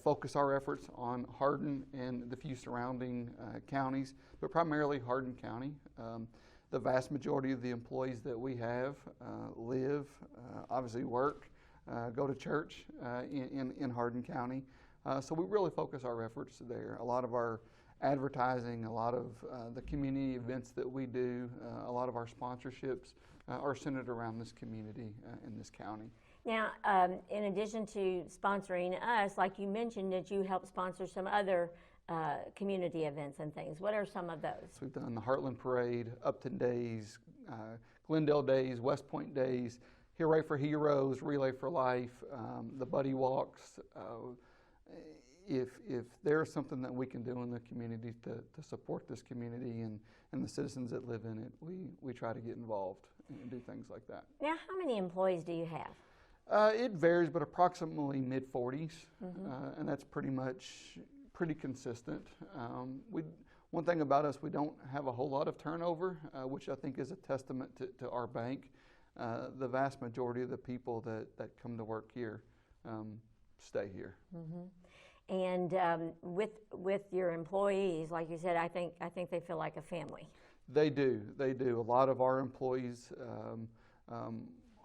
focus our efforts on Hardin and the few surrounding counties, but primarily Hardin County. The vast majority of the employees that we have live, obviously work, go to church in Hardin County. So we really focus our efforts there. A lot of our advertising, a lot of the community events that we do, a lot of our sponsorships are centered around this community in this county. Now, in addition to sponsoring us, like you mentioned that you help sponsor some other community events and things. What are some of those? So we've done the Heartland Parade, Upton Days, Glendale Days, West Point Days, Hooray for Heroes, Relay for Life, the Buddy Walks. If there's something that we can do in the community to support this community and the citizens that live in it, we try to get involved and do things like that. Now, how many employees do you have? It varies, but approximately mid-40s, and that's pretty consistent. One thing about us, we don't have a whole lot of turnover, which I think is a testament to our bank. The vast majority of the people that come to work here stay here. And with your employees, like you said, I think they feel like a family. They do. A lot of our employees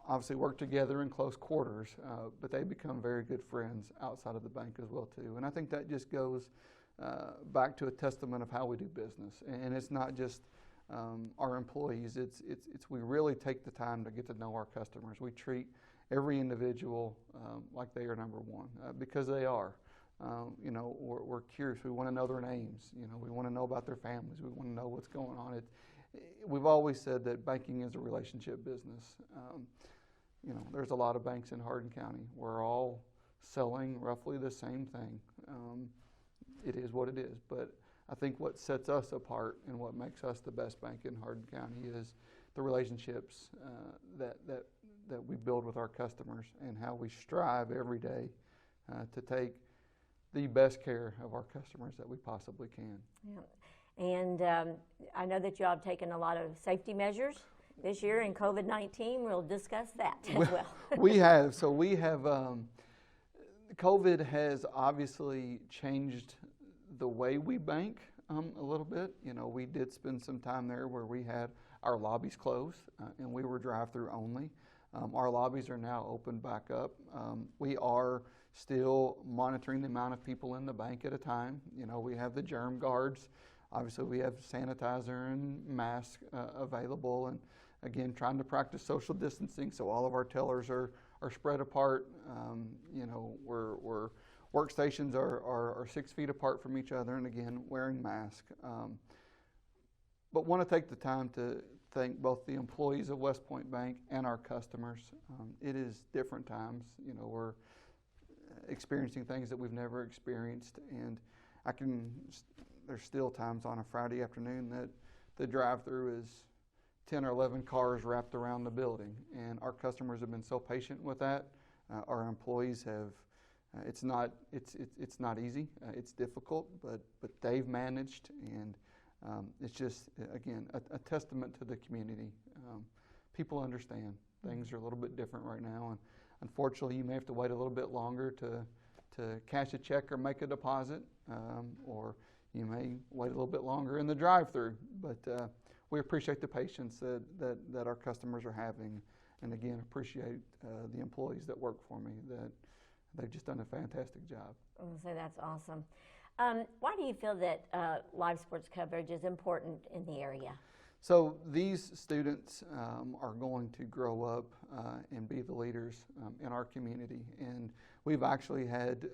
obviously work together in close quarters, but they become very good friends outside of the bank as well too. And I think that just goes back to a testament of how we do business. And it's not just our employees. It's we really take the time to get to know our customers. We treat every individual like they are number one because they are. We're curious. We want to know their names. We want to know about their families. We want to know what's going on. We've always said that banking is a relationship business. There's a lot of banks in Hardin County. We're all selling roughly the same thing. It is what it is. But I think what sets us apart and what makes us the best bank in Hardin County is the relationships that we build with our customers and how we strive every day to take the best care of our customers that we possibly can. Yeah. And I know that you all have taken a lot of safety measures this year in COVID-19. We'll discuss that as well. We have. So we have, COVID has obviously changed the way we bank a little bit. We did spend some time there where we had our lobbies closed and we were drive-through only. Our lobbies are now open back up. We are still monitoring the amount of people in the bank at a time. We have the germ guards. Obviously, we have sanitizer and masks available, and again, trying to practice social distancing. So all of our tellers are spread apart. We're workstations are 6 feet apart from each other, and again, wearing masks. But want to take the time to thank both the employees of West Point Bank and our customers. It is different times. We're experiencing things that we've never experienced, and there's still times on a Friday afternoon that the drive-through is 10 or 11 cars wrapped around the building, and our customers have been so patient with that. Our employees have. It's not easy. It's difficult, but they've managed, and it's just again a testament to the community. People understand things are a little bit different right now, and unfortunately, you may have to wait a little bit longer to cash a check or make a deposit, or you may wait a little bit longer in the drive-through. But we appreciate the patience that our customers are having, and again, appreciate the employees that work for me. That they've just done a fantastic job. I would say that's awesome. Why do you feel that live sports coverage is important in the area? So these students are going to grow up and be the leaders in our community. And we've actually had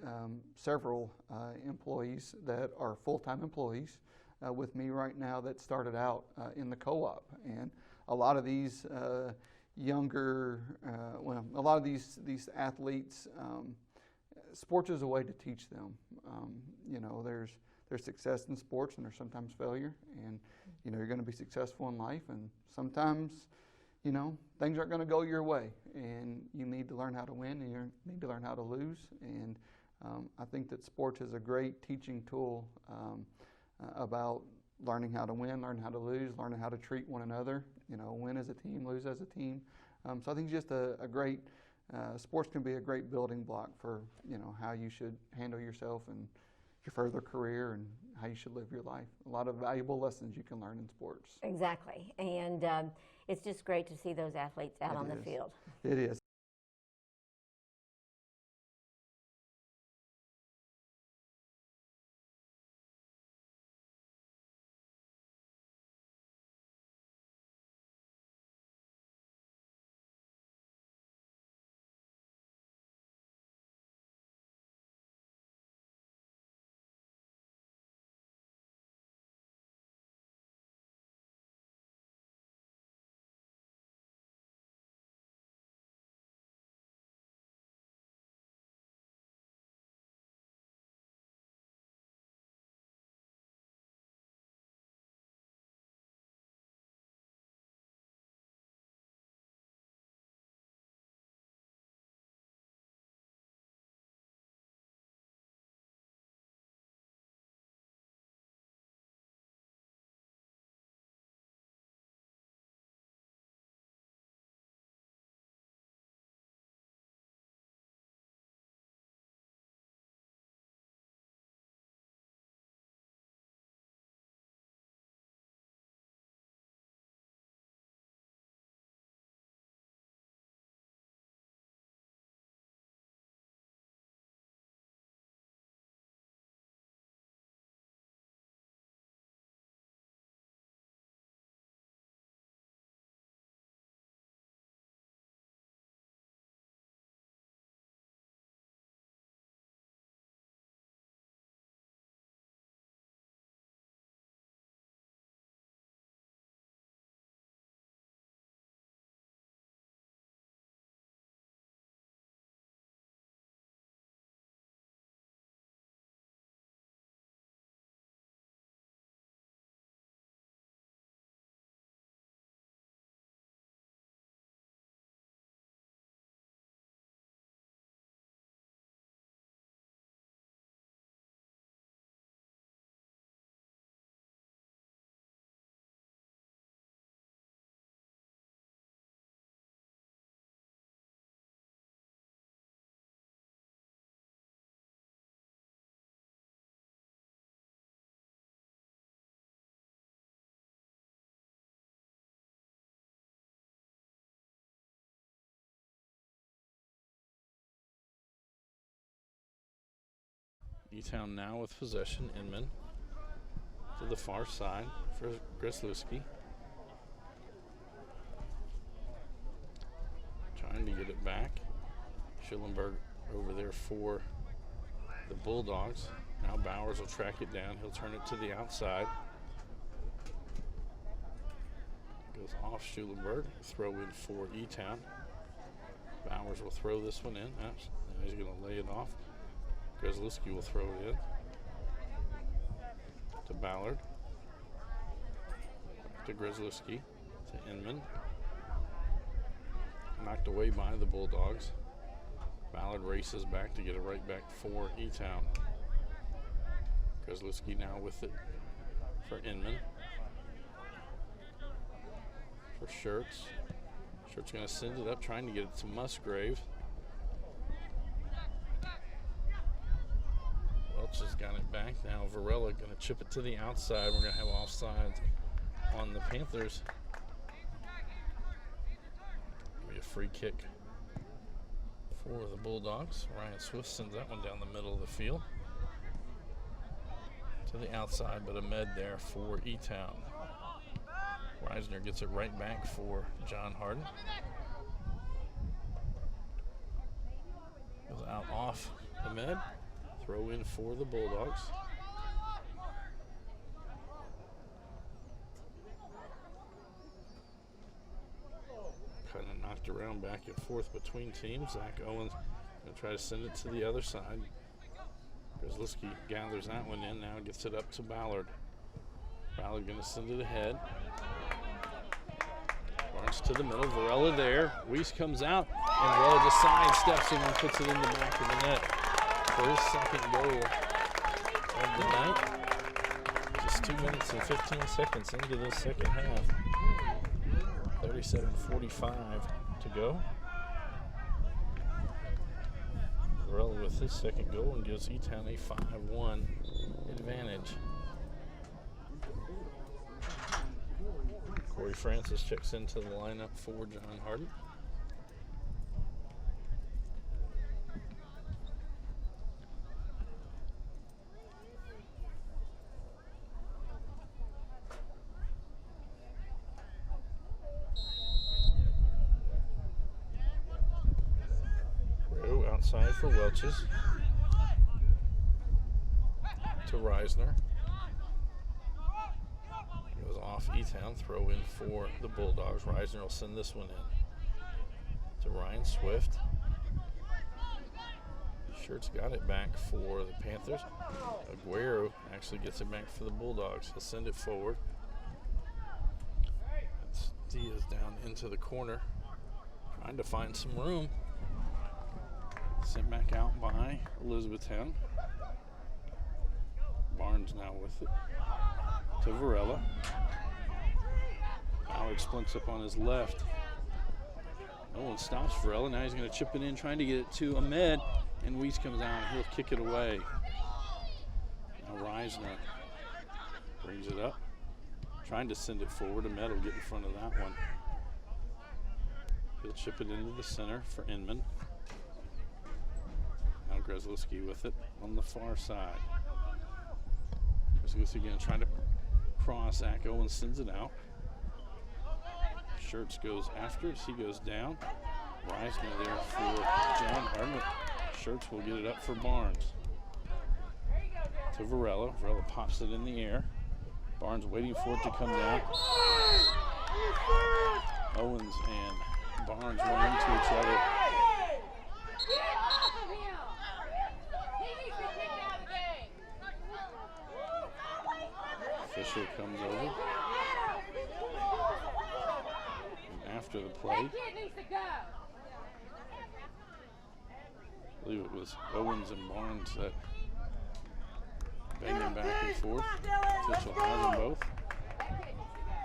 several employees that are full-time employees with me right now that started out in the co-op. And a lot of these a lot of these athletes, sports is a way to teach them. You know, there's success in sports and there's sometimes failure, and you know, you're going to be successful in life, and sometimes, you know, things aren't going to go your way, and you need to learn how to win and you need to learn how to lose. And I think that sports is a great teaching tool about learning how to win, learning how to lose, learning how to treat one another, you know, win as a team, lose as a team. So I think it's just a great, sports can be a great building block for, you know, how you should handle yourself and your further career and how you should live your life. A lot of valuable lessons you can learn in sports. Exactly. And it's just great to see those athletes out on the field. It is. E-Town now with possession. Inman to the far side for Grzelewski. Trying to get it back. Schillenberg over there for the Bulldogs. Now Bowers will track it down. He'll turn it to the outside. Goes off Schulenberg. Throw in for E-Town. Bowers will throw this one in. Now he's going to lay it off. Grzelewski will throw it in to Ballard. To Grzelewski. To Inman. Knocked away by the Bulldogs. Ballard races back to get it right back for E-Town. Grzelewski now with it for Inman. For Schertz. Schertz going to send it up, trying to get it to Musgrave. Welch has got it back. Now Varela going to chip it to the outside. We're going to have offside on the Panthers. Be a free kick for the Bulldogs. Ryan Swift sends that one down the middle of the field to the outside, but Ahmed there for E-Town. Right Reisner gets it right back for John Hardin. Goes out off the med. Throw in for the Bulldogs. Kind of knocked around back and forth between teams. Zach Owens going to try to send it to the other side. Grzelski gathers that one in, now gets it up to Ballard. Ballard going to send it ahead. Barnes to the middle, Varela there. Weiss comes out, and Varela just sidesteps him and puts it in the back of the net for his second goal of the night. Just 2 minutes and 15 seconds into the second half. 37:45 to go. Varela with his second goal and gives E-Town a 5-1 advantage. Corey Francis checks into the lineup for John Hardin. Rowe outside for Welch's. To Reisner. Goes off E-Town, throw in for the Bulldogs. Reisner will send this one in to Ryan Swift. Shirt's got it back for the Panthers. Aguero actually gets it back for the Bulldogs. He'll send it forward. That's Diaz down into the corner, trying to find some room. Sent back out by Elizabethtown. Barnes now with it to Varela. Ballard splints up on his left. No one stops Varela. Now he's going to chip it in, trying to get it to Ahmed. And Weiss comes out and he'll kick it away. Now Reisner brings it up, trying to send it forward. Ahmed will get in front of that one. He'll chip it into the center for Inman. Now Grzelski with it on the far side. Grzelski going to try to cross. Zach Owens sends it out. Shirts goes after as he goes down. Reisner there for John Hardin. Shirts will get it up for Barnes. To Varela. Varela pops it in the air. Barnes waiting for it to come down. Owens and Barnes run into each other. Fisher comes over. And after the play, I believe it was Owens and Barnes that banging back and forth. Official has them both.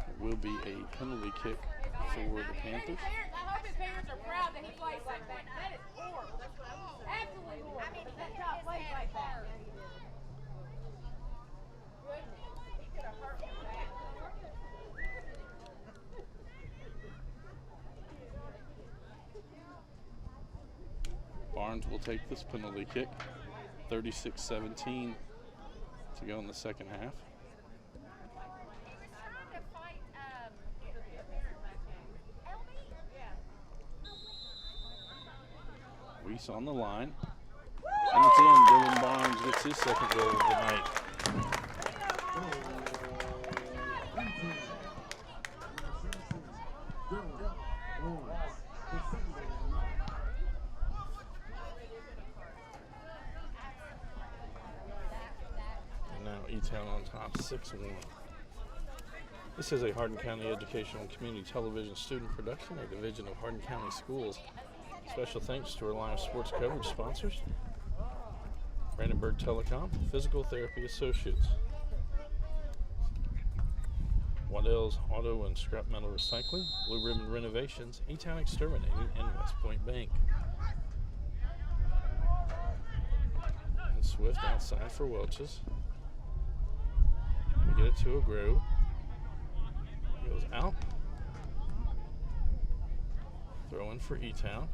It will be a penalty kick for the Panthers. I hope his parents are proud that he plays like that. That is horrible. Absolutely horrible. That child plays like that. He could have hurt him bad. Barnes will take this penalty kick. 36-17 to go in the second half. Weiss on the line. And it's in. Dylan Barnes gets his second goal of the night. And now E-Town on top, 6-1. This is a Hardin County Educational and Community Television student production, a division of Hardin County Schools. Special thanks to our live sports coverage sponsors: Brandenburg Telecom, Physical Therapy Associates, Waddell's Auto and Scrap Metal Recycling, Blue Ribbon Renovations, E-Town Exterminating, and West Point Bank. And Swift outside for Welch's. We get it to Aguero. Goes out. Throw in for E-Town.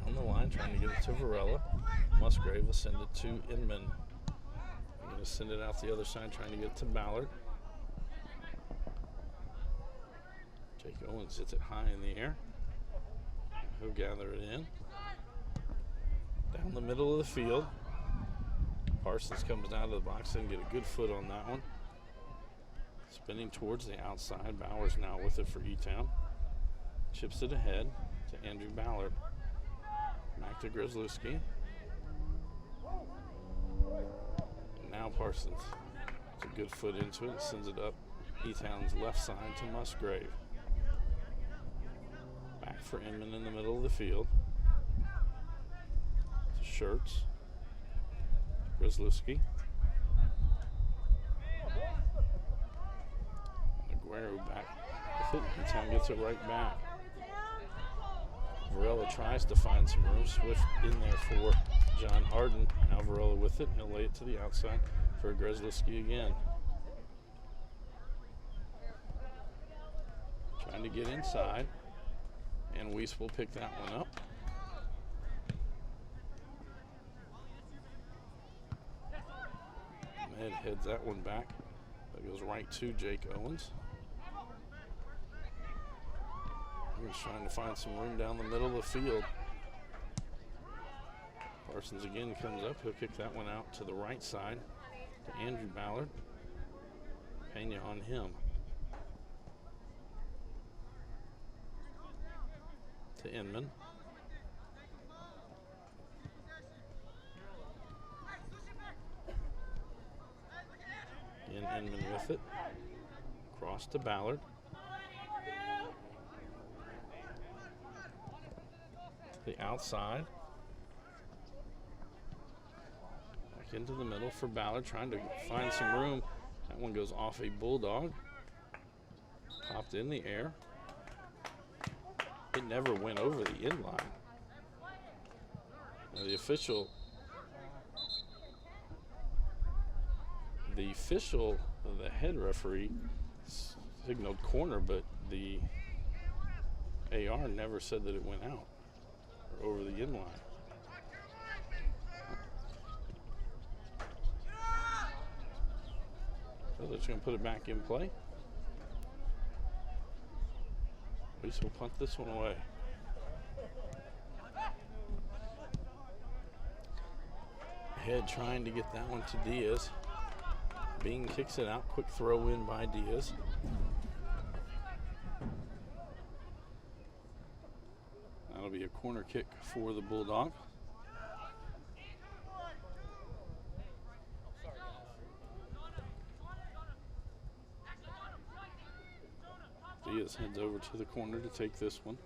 Down the line, trying to get it to Varela. Musgrave will send it to Inman. Going to send it out the other side, trying to get it to Ballard. Jake Owens hits it high in the air. He'll gather it in. Down the middle of the field. Parsons comes out of the box and get a good foot on that one. Spinning towards the outside. Bowers now with it for E-Town. Chips it ahead to Andrew Ballard. Back to Grzelewski. Now Parsons. It's a good foot into it and sends it up E-Town's left side to Musgrave. Back for Inman in the middle of the field. To Schertz. Grzelewski. Aguero back with it. E-Town gets it right back. Varela tries to find some room. Swift in there for John Hardin. Now Varela with it. He'll lay it to the outside for Grzelewski again. Trying to get inside. And Weiss will pick that one up. Med heads that one back. That goes right to Jake Owens. He's trying to find some room down the middle of the field. Parsons again comes up. He'll kick that one out to the right side to Andrew Ballard. Pena on him. To Inman. Again, Inman with it. Cross to Ballard. To the outside. Back into the middle for Ballard, trying to find some room. That one goes off a Bulldog. Popped in the air. It never went over the end line. Now the official, the head referee signaled corner, but the AR never said that it went out or over the end line. So they're just going to put it back in play. Weiss will punt this one away. Head trying to get that one to Diaz. Bean kicks it out. Quick throw in by Diaz. That'll be a corner kick for the Bulldog. Diaz heads over to the corner to take this one.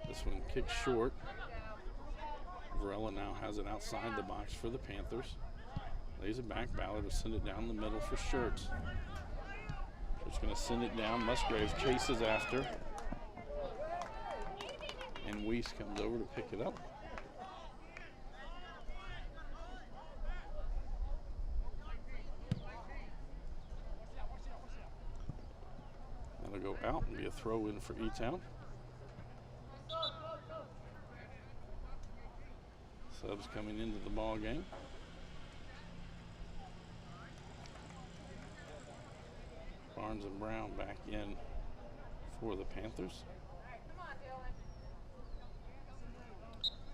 This one kicks short. Varela now has it outside the box for the Panthers. Lays it back. Ballard will send it down the middle for Schertz. Just going to send it down. Musgrave chases after. And Weiss comes over to pick it up. That'll go out and be a throw in for E-Town. Subs coming into the ball game. Barnes and Brown back in for the Panthers.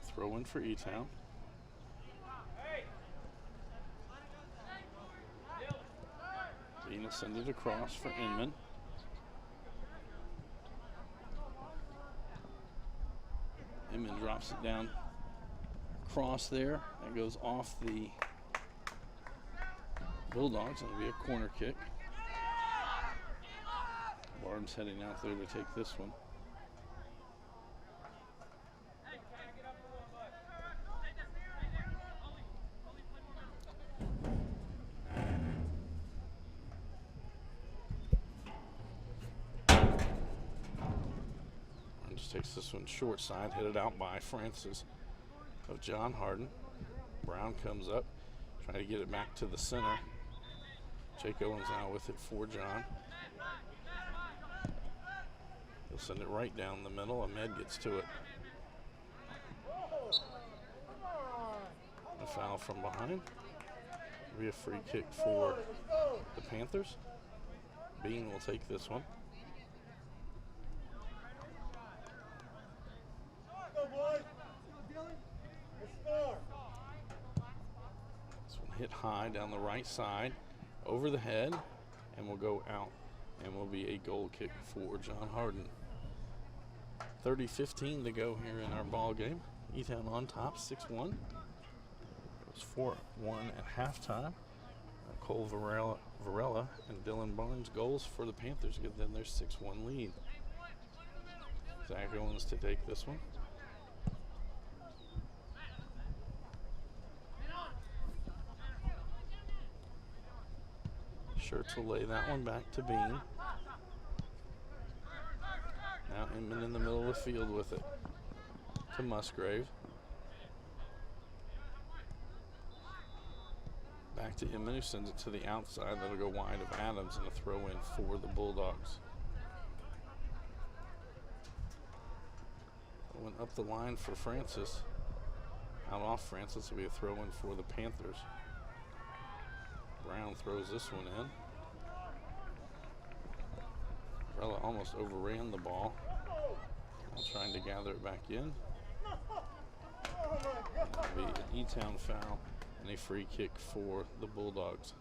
Throw in for E-Town. Bean will send it across for Inman. Inman drops it down cross there. That goes off the Bulldogs. It'll be a corner kick. Barnes heading out there to take this one. Barnes takes this one short side, headed out by Francis of John Hardin. Brown comes up, trying to get it back to the center. Jake Owens now with it for John. We'll send it right down the middle. Ahmed gets to it. A foul from behind. Be a free kick for the Panthers. Bean will take this one. This one hit high down the right side, over the head, and will go out, and will be a goal kick for John Hardin. 30-15 to go here in our ball game. E-Town on top, 6-1. It was 4-1 at halftime. Cole Varela and Dylan Barnes goals for the Panthers give them their 6-1 lead. Zach Owens to take this one. Schertz will lay that one back to Bean. Now Inman in the middle of the field with it to Musgrave. Back to Inman, who sends it to the outside. That'll go wide of Adams and a throw in for the Bulldogs. Went up the line for Francis. Out off Francis will be a throw in for the Panthers. Brown throws this one in. Varela almost overran the ball. Now trying to gather it back in. That'll be an E-Town foul and a free kick for the Bulldogs.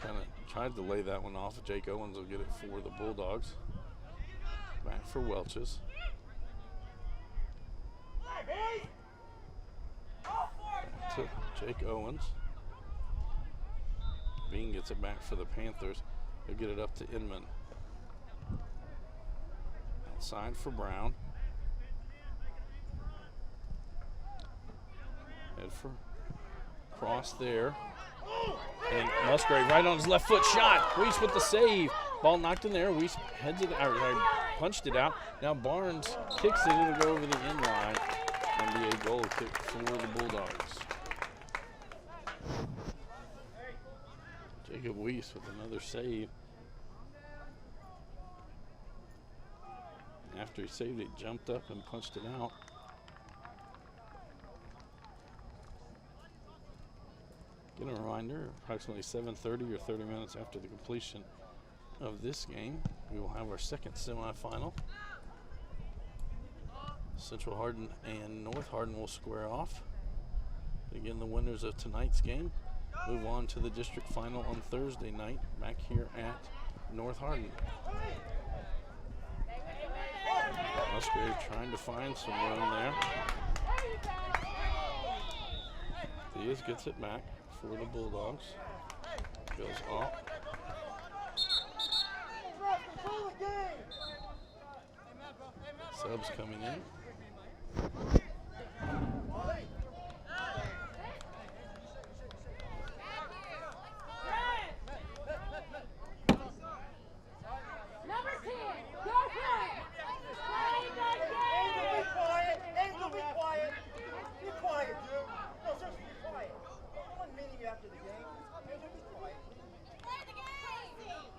Kind of tried to lay that one off. Jake Owens will get it for the Bulldogs. Back for Welch's. Back to Jake Owens. Bean gets it back for the Panthers. He'll get it up to Inman. Outside for Brown. Head for cross there. And Musgrave right on his left foot shot. Weiss with the save. Ball knocked in there. Weiss heads it out, punched it out. Now Barnes kicks it. It'll go over the end line and be a goal kick for the Bulldogs. Jacob Weiss with another save. After he saved it, jumped up and punched it out. Get a reminder, approximately 7:30 or 30 minutes after the completion of this game, we will have our second semifinal. Central Hardin and North Hardin will square off. Again, the winners of tonight's game move on to the district final on Thursday night back here at North Hardin. Musgrave trying to find some room there. Diaz gets it back for the Bulldogs. Goes off. Subs coming in. Number 10, go for it. Angel, be quiet. Be quiet, dude. No, seriously, be quiet. No one meeting you after the game. Angel, be quiet. Play the game.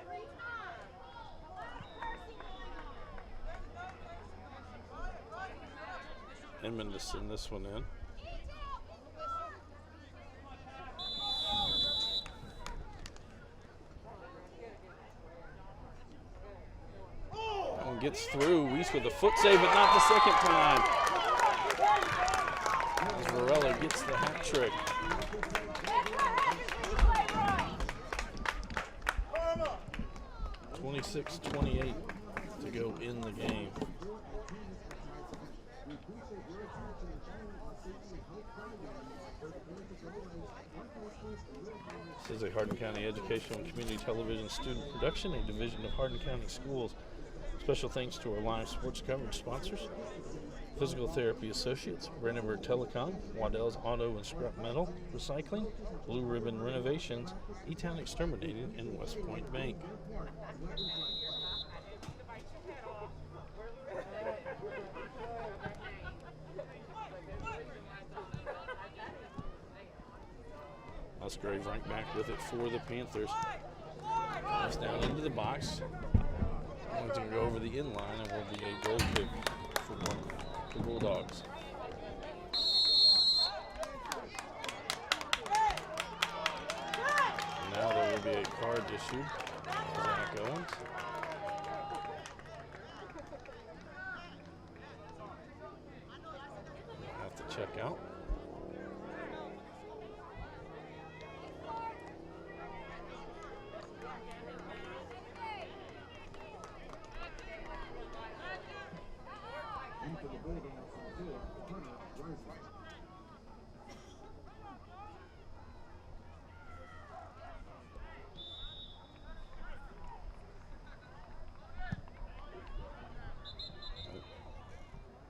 Every time. Inman to send this one in. That one gets through. Weiss with a foot save, but not the second time. As Varela gets the hat trick. 26-28 to go in the game. This is a Hardin County Educational and Community Television student production, a division of Hardin County Schools. Special thanks to our live sports coverage sponsors. Physical Therapy Associates, Brandenburg Telecom, Waddell's Auto and Scrap Metal Recycling, Blue Ribbon Renovations, E-Town Exterminating, and West Point Bank. Musgrave right back with it for the Panthers. Comes down into the box. Going to go over the in line and will be a goal kick for the Bulldogs. Now there will be a card issued to Zach Owens. We'll have to check out.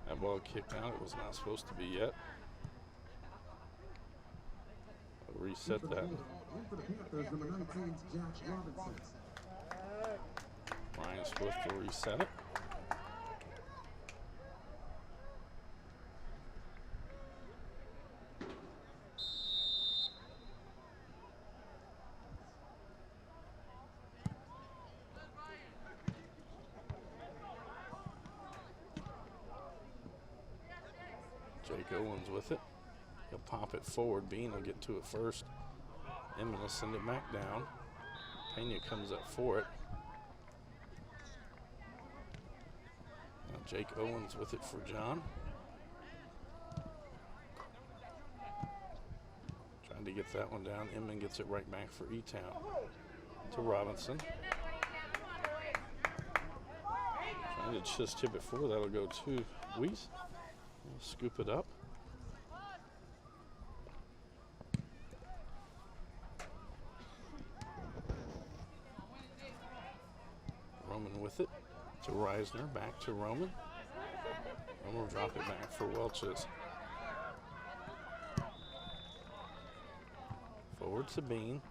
That ball kicked out. It was not supposed to be yet. I'll reset that. Ryan Swift will reset it. Jake Owens with it. He'll pop it forward. Bean will get to it first. Emmett will send it back down. Pena comes up for it. Now Jake Owens with it for John. Trying to get that one down. Emmett gets it right back for E-Town. To Robinson. Trying to just tip it forward. That'll go to Weiss. We'll scoop it up. Roman with it to Reisner, back to Roman. And we'll drop it back for Welch's. Forward to Bean.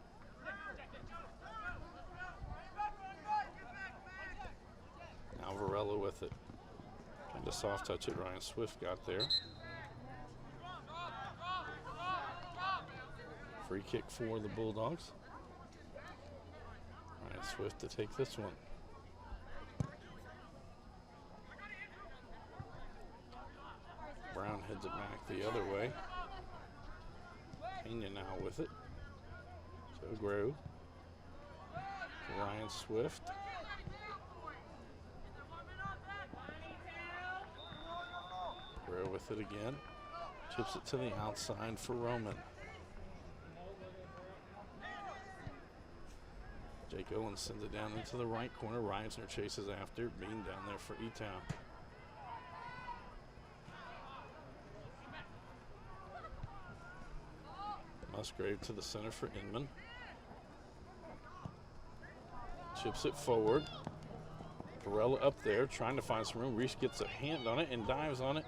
Now Varela with it. And a soft touch at Ryan Swift got there. Free kick for the Bulldogs. Ryan Swift to take this one. Brown heads it back the other way. Pena now with it. So Grove. Ryan Swift. Grove with it again. Chips it to the outside for Roman. Jake Owens sends it down into the right corner. Reisner chases after. Bean down there for E-Town. Musgrave to the center for Inman. Chips it forward. Varela up there trying to find some room. Reese gets a hand on it and dives on it.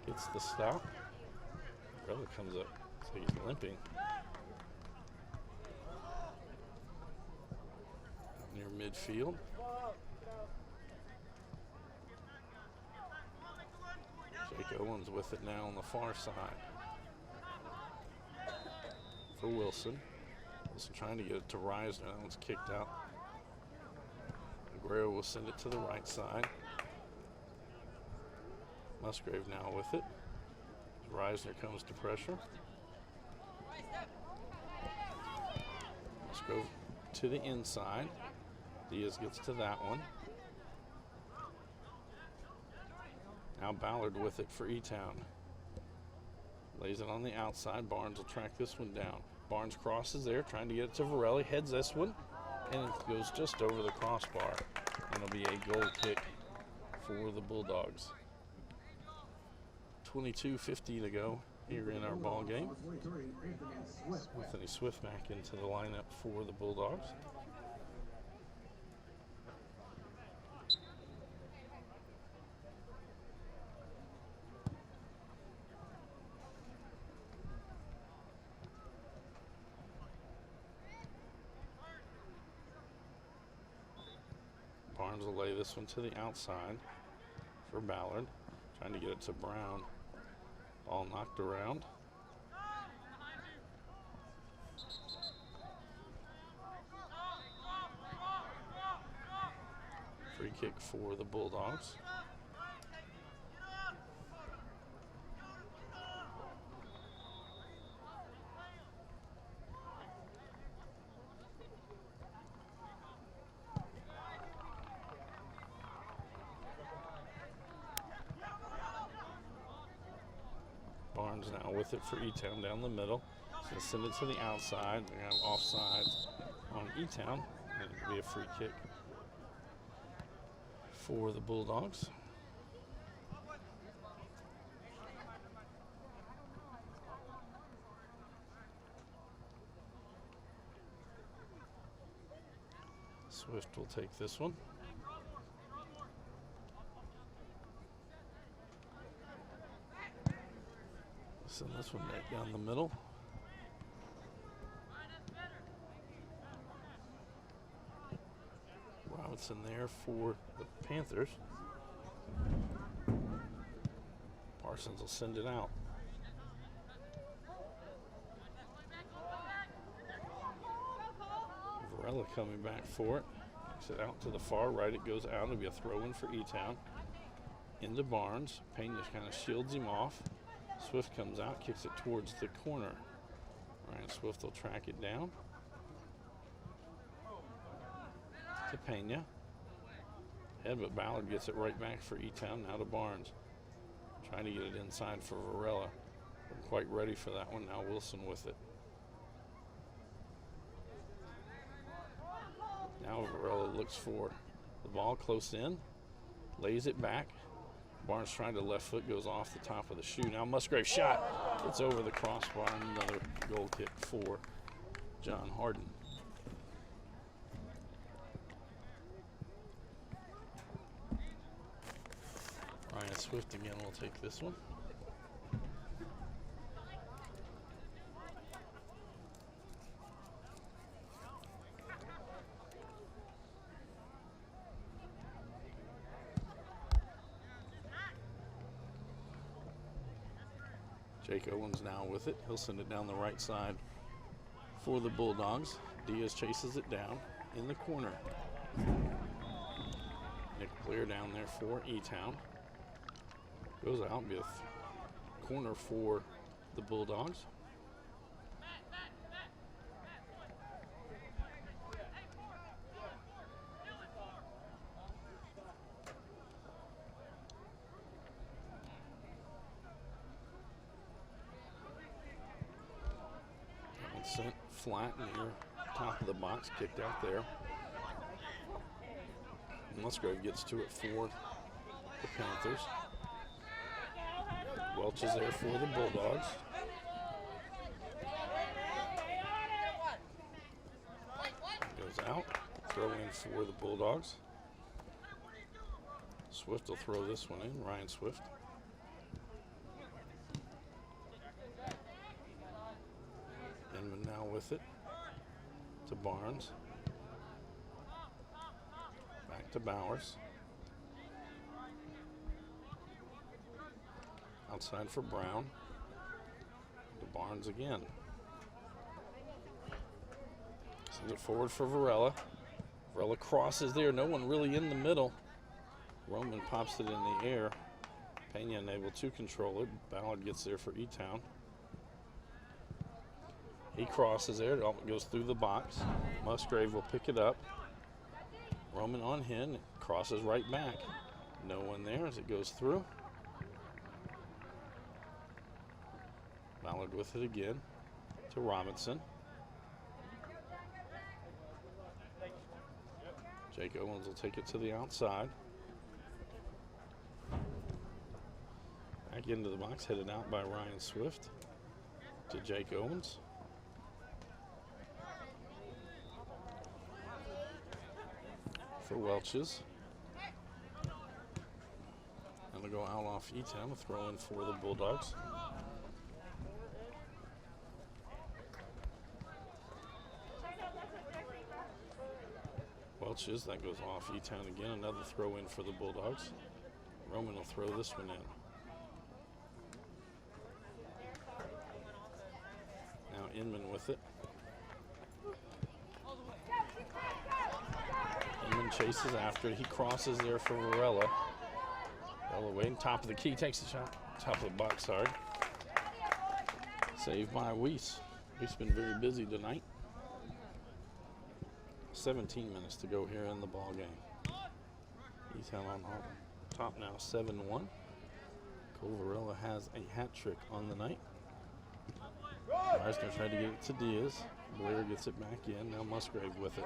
Gets the stop. Varela comes up. So he's limping. Near midfield. Jake Owens with it now on the far side. For Wilson. Wilson trying to get it to Reisner. That one's kicked out. Aguero will send it to the right side. Musgrave now with it. Reisner comes to pressure. Musgrave to the inside. Diaz gets to that one. Now Ballard with it for E-Town. Lays it on the outside. Barnes will track this one down. Barnes crosses there, trying to get it to Varela. Heads this one, and it goes just over the crossbar. And it'll be a goal kick for the Bulldogs. 22:50 to go here in our ball game. Anthony Swift back into the lineup for the Bulldogs. Barnes will lay this one to the outside for Ballard. Trying to get it to Brown. Ball knocked around. Free kick for the Bulldogs. Barnes now with it for E-Town down the middle. He's going to send it to the outside. We have offside on E-Town. It'll be a free kick for the Bulldogs. Swift will take this one. Send this one right down the middle. Robinson there for the Panthers. Parsons will send it out. Varela coming back for it. Kicks it out to the far right. It goes out. It'll be a throw in for E-Town. Into Barnes. Payne just kind of shields him off. Swift comes out, kicks it towards the corner. Ryan Swift will track it down to Pena. Head, but Ballard gets it right back for E-Town, now to Barnes. Trying to get it inside for Varela. We're quite ready for that one. Now Wilson with it. Now Varela looks for the ball close in, lays it back. Barnes trying to left foot, goes off the top of the shoe. Now Musgrave shot. It's over the crossbar. Another goal kick for John Hardin. Ryan Swift again will take this one. Jake Owens now with it. He'll send it down the right side for the Bulldogs. Diaz chases it down in the corner. Nick Blair down there for E-Town. Goes out with corner for the Bulldogs. Sent flat near top of the box, kicked out there. Musgrave gets to it for the Panthers. Welch is there for the Bulldogs. Goes out, throw in for the Bulldogs. Swift will throw this one in, Ryan Swift. Inman now with it to Barnes. Back to Bowers. Outside for Brown. To Barnes again. Sends it forward for Varela. Varela crosses there. No one really in the middle. Roman pops it in the air. Pena unable to control it. Ballard gets there for E-Town. He crosses there. It goes through the box. Musgrave will pick it up. Roman on him. Crosses right back. No one there as it goes through. Ballard with it again to Robinson. Jake Owens will take it to the outside. Back into the box, headed out by Ryan Swift to Jake Owens. For Welch's. And they'll go out off E-Town, throw in for the Bulldogs. Welch Welch's. That goes off E-Town again. Another throw in for the Bulldogs. Roman will throw this one in. Now Inman with it. Inman chases after it. He crosses there for Varela. Varela waiting, top of the key, takes the shot. Top of the box, sorry. Saved by Weiss. Weiss been very busy tonight. 17 minutes to go here in the ball game. E-Town on top now, 7-1. Cole Varela has a hat trick on the night. Reisner tried to get it to Diaz. Blair gets it back in. Now Musgrave with it.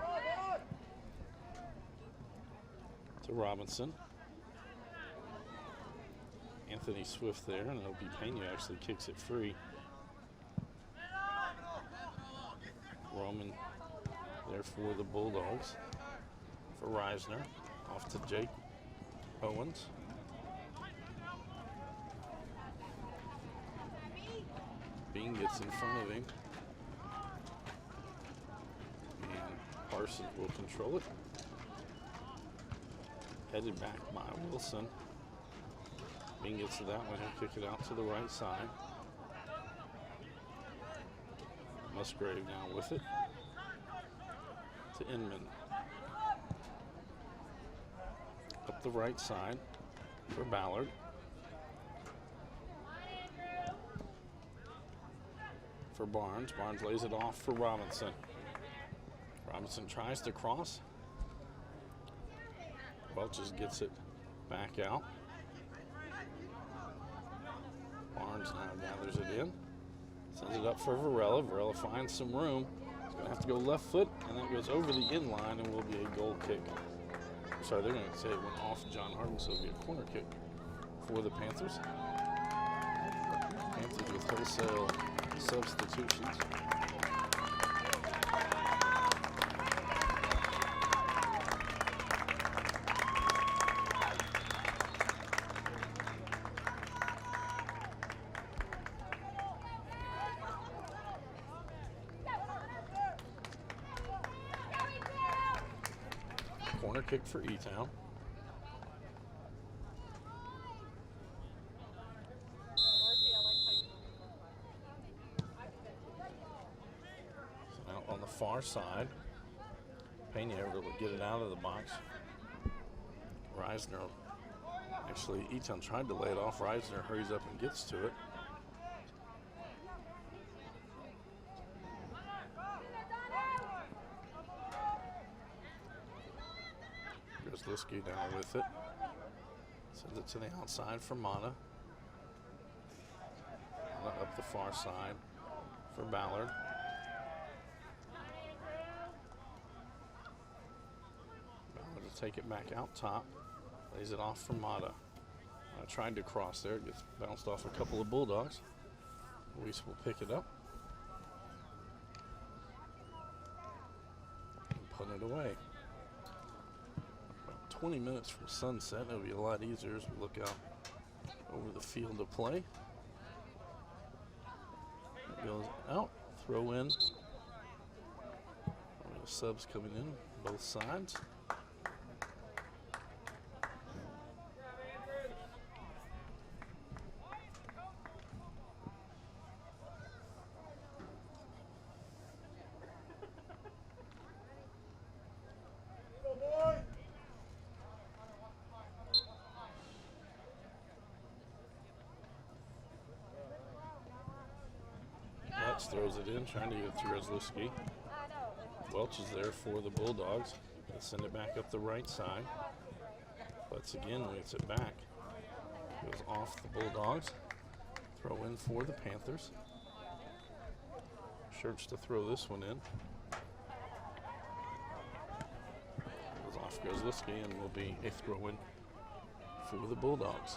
To Robinson. Anthony Swift there, and it'll be Pena actually kicks it free. Roman there for the Bulldogs. For Reisner. Off to Jake Owens. Bean gets in front of him. And Parsons will control it. Headed back by Wilson. Bean gets to that one. He'll kick it out to the right side. Musgrave now with it. To Inman. Up the right side for Ballard. For Barnes. Barnes lays it off for Robinson. Robinson tries to cross. Welch's gets it back out. Barnes now gathers it in. Sends it up for Varela. Varela finds some room. He's going to have to go left foot, and that goes over the in line and will be a goal kick. Sorry, they're going to say it went off John Hardin, so it'll be a corner kick for the Panthers. Panthers with wholesale substitutions. Corner kick for E-Town. Out on the far side. Pena able to get it out of the box. Reisner. Actually, E-Town tried to lay it off. Reisner hurries up and gets to it. Liskey down with it. Sends it to the outside for Mata. Up the far side for Ballard. Ballard will take it back out top. Lays it off for Mata. Tried to cross there. It gets bounced off a couple of Bulldogs. Weiss will pick it up. And put it away. 20 minutes from sunset. It'll be a lot easier as we look out over the field of play. It goes out, throw in. Subs coming in, both sides. Throws it in, trying to get it to Grzelski. Welch is there for the Bulldogs. They send it back up the right side. Butts again, waits it back. Goes off the Bulldogs. Throw in for the Panthers. Shirts to throw this one in. Goes off Grzelski and will be a throw in for the Bulldogs.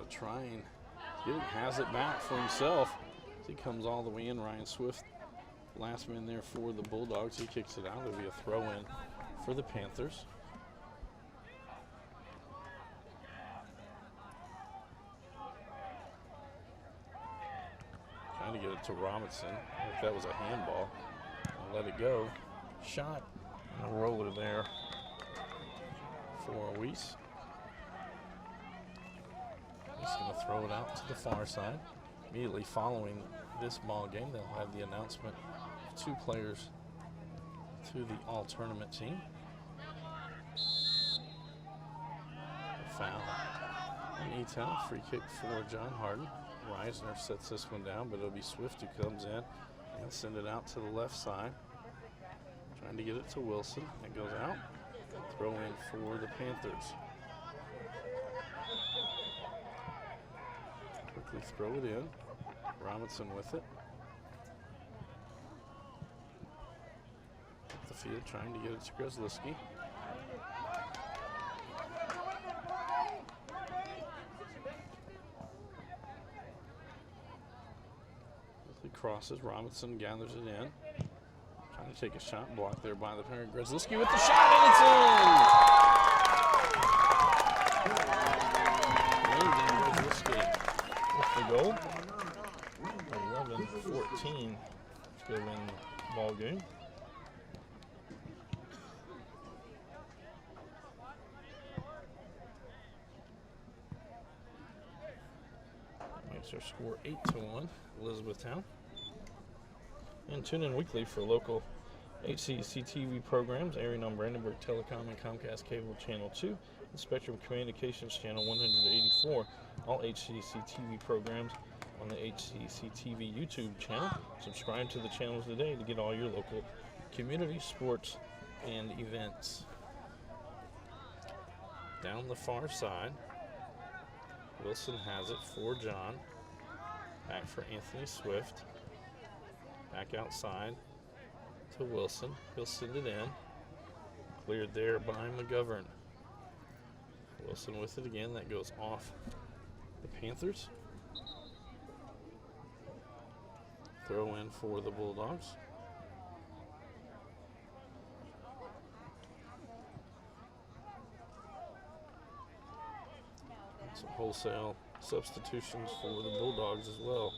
Trying, has it back for himself. He comes all the way in. Ryan Swift, last man there for the Bulldogs. He kicks it out. It'll be a throw in for the Panthers. to Robinson. If that was a handball, I'll let it go. Shot and a roller there for Weiss. He's going to throw it out to the far side. Immediately following this ball game, they'll have the announcement of 2 players to the all-tournament team. A foul on E-Town. Free kick for John Hardin. Reisner sets this one down, but it'll be Swift who comes in and send it out to the left side. Trying to get it to Wilson. It goes out. Throw in for the Panthers. Quickly throw it in. Robinson with it. Up the field trying to get it to Grzelski. Crosses. Robinson gathers it in. Trying to take a shot blocked there by the parent. Grzelski with the shot, and it's in! Grzelski with the goal. 11-14 to win the ball game. Makes our score 8-1, Elizabethtown. And tune in weekly for local HCEC-TV programs, airing on Brandenburg Telecom and Comcast Cable Channel 2, and Spectrum Communications Channel 184. All HCEC-TV programs on the HCEC-TV YouTube channel. Subscribe to the channels today to get all your local community sports and events. Down the far side, Wilson has it for John. Back for Anthony Swift. Back outside to Wilson. He'll send it in. Cleared there by McGovern. Wilson with it again. That goes off the Panthers. Throw in for the Bulldogs. Some wholesale substitutions for the Bulldogs as well.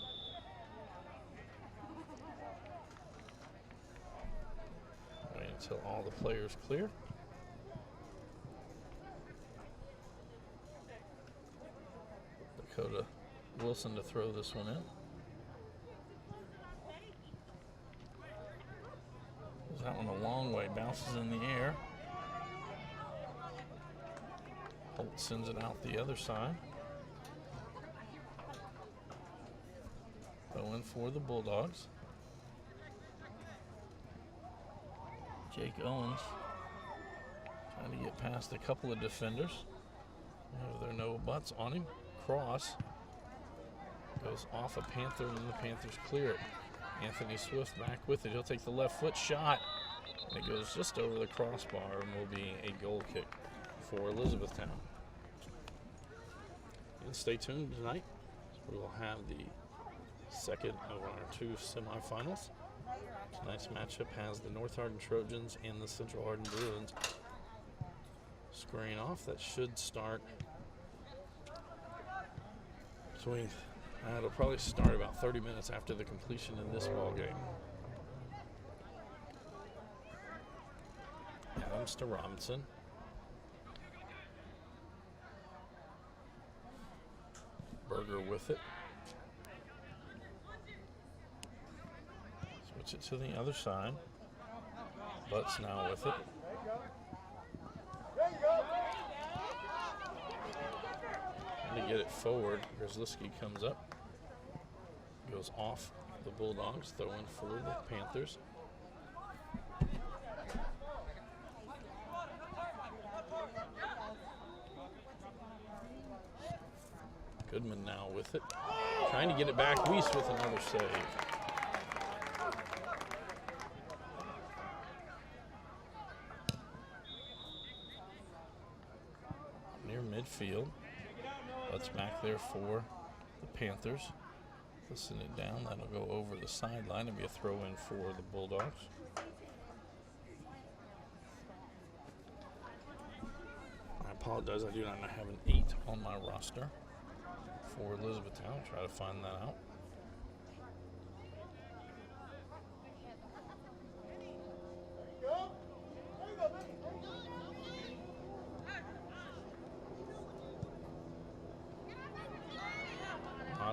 Wait until all the players clear. Dakota Wilson to throw this one in. That one a long way, bounces in the air. Holt sends it out the other side. Going for the Bulldogs. Jake Owens trying to get past a couple of defenders. There are no butts on him. Cross goes off a Panther, and the Panthers clear it. Anthony Swift back with it. He'll take the left foot shot. And it goes just over the crossbar and will be a goal kick for Elizabethtown. And stay tuned tonight. We will have the second of our 2 semifinals. Tonight's matchup has the North Hardin Trojans and the Central Hardin Bruins squaring off. That should start between, it'll probably start about 30 minutes after the completion of this ball game. Adams to Robinson. Berger with it. Switch it to the other side. Butts now with it. To get it forward, Grzelski comes up. Goes off the Bulldogs, throw in for the Panthers. Goodman now with it. Trying to get it back. Weiss with another save. Near midfield. Butts back there for the Panthers. They'll send it down. That'll go over the sideline and be a throw in for the Bulldogs. I apologize. I do not have an 8 on my roster for Elizabethtown. Try to find that out.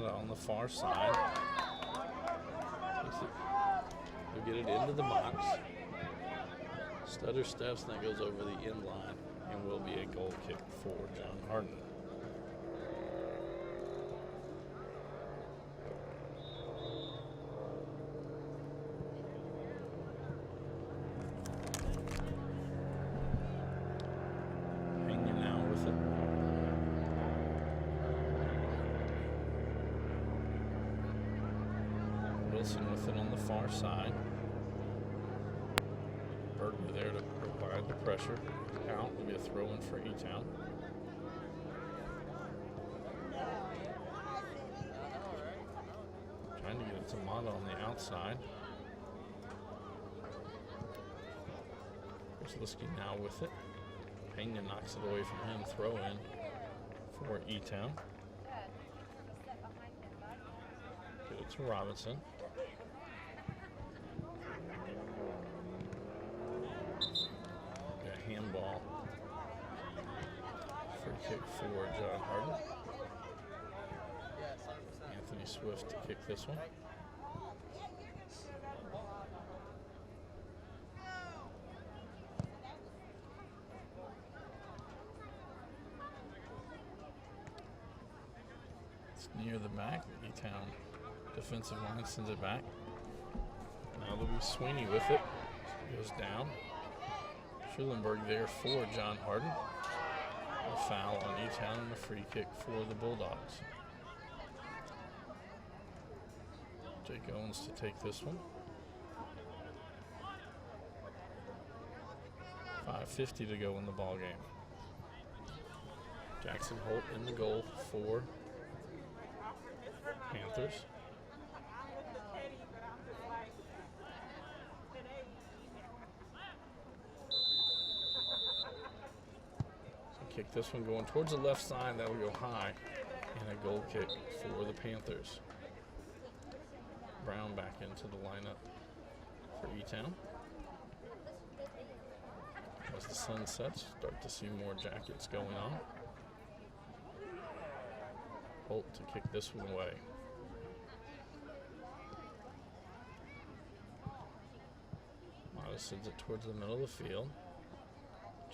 Hamada on the far side. He'll get it into the box. Stutter steps, and that goes over the end line, and will be a goal kick for John Hardin. Hanging now with it. Wilson with it on the far side. Burton there to provide the pressure. Out will be a throw in for E-Town. Trying to get it to Mata on the outside. Kozlowski now with it. Pena knocks it away from him. Throw in for E-Town. Get it to Robinson. Handball. Free kick for John Hardin. Anthony Swift to kick this one. It's near the back. E-Town defensive line sends it back. Now they'll be Sweeney with it. Goes down. Schulenberg there for John Hardin. A foul on E-Town and a free kick for the Bulldogs. Jake Owens to take this one. 5:50 to go in the ball game. Jackson Holt in the goal for Panthers. Kick this one going towards the left side. That will go high. And a goal kick for the Panthers. Brown back into the lineup for E-Town. As the sun sets, start to see more jackets going on. Holt to kick this one away. Mata sends it towards the middle of the field.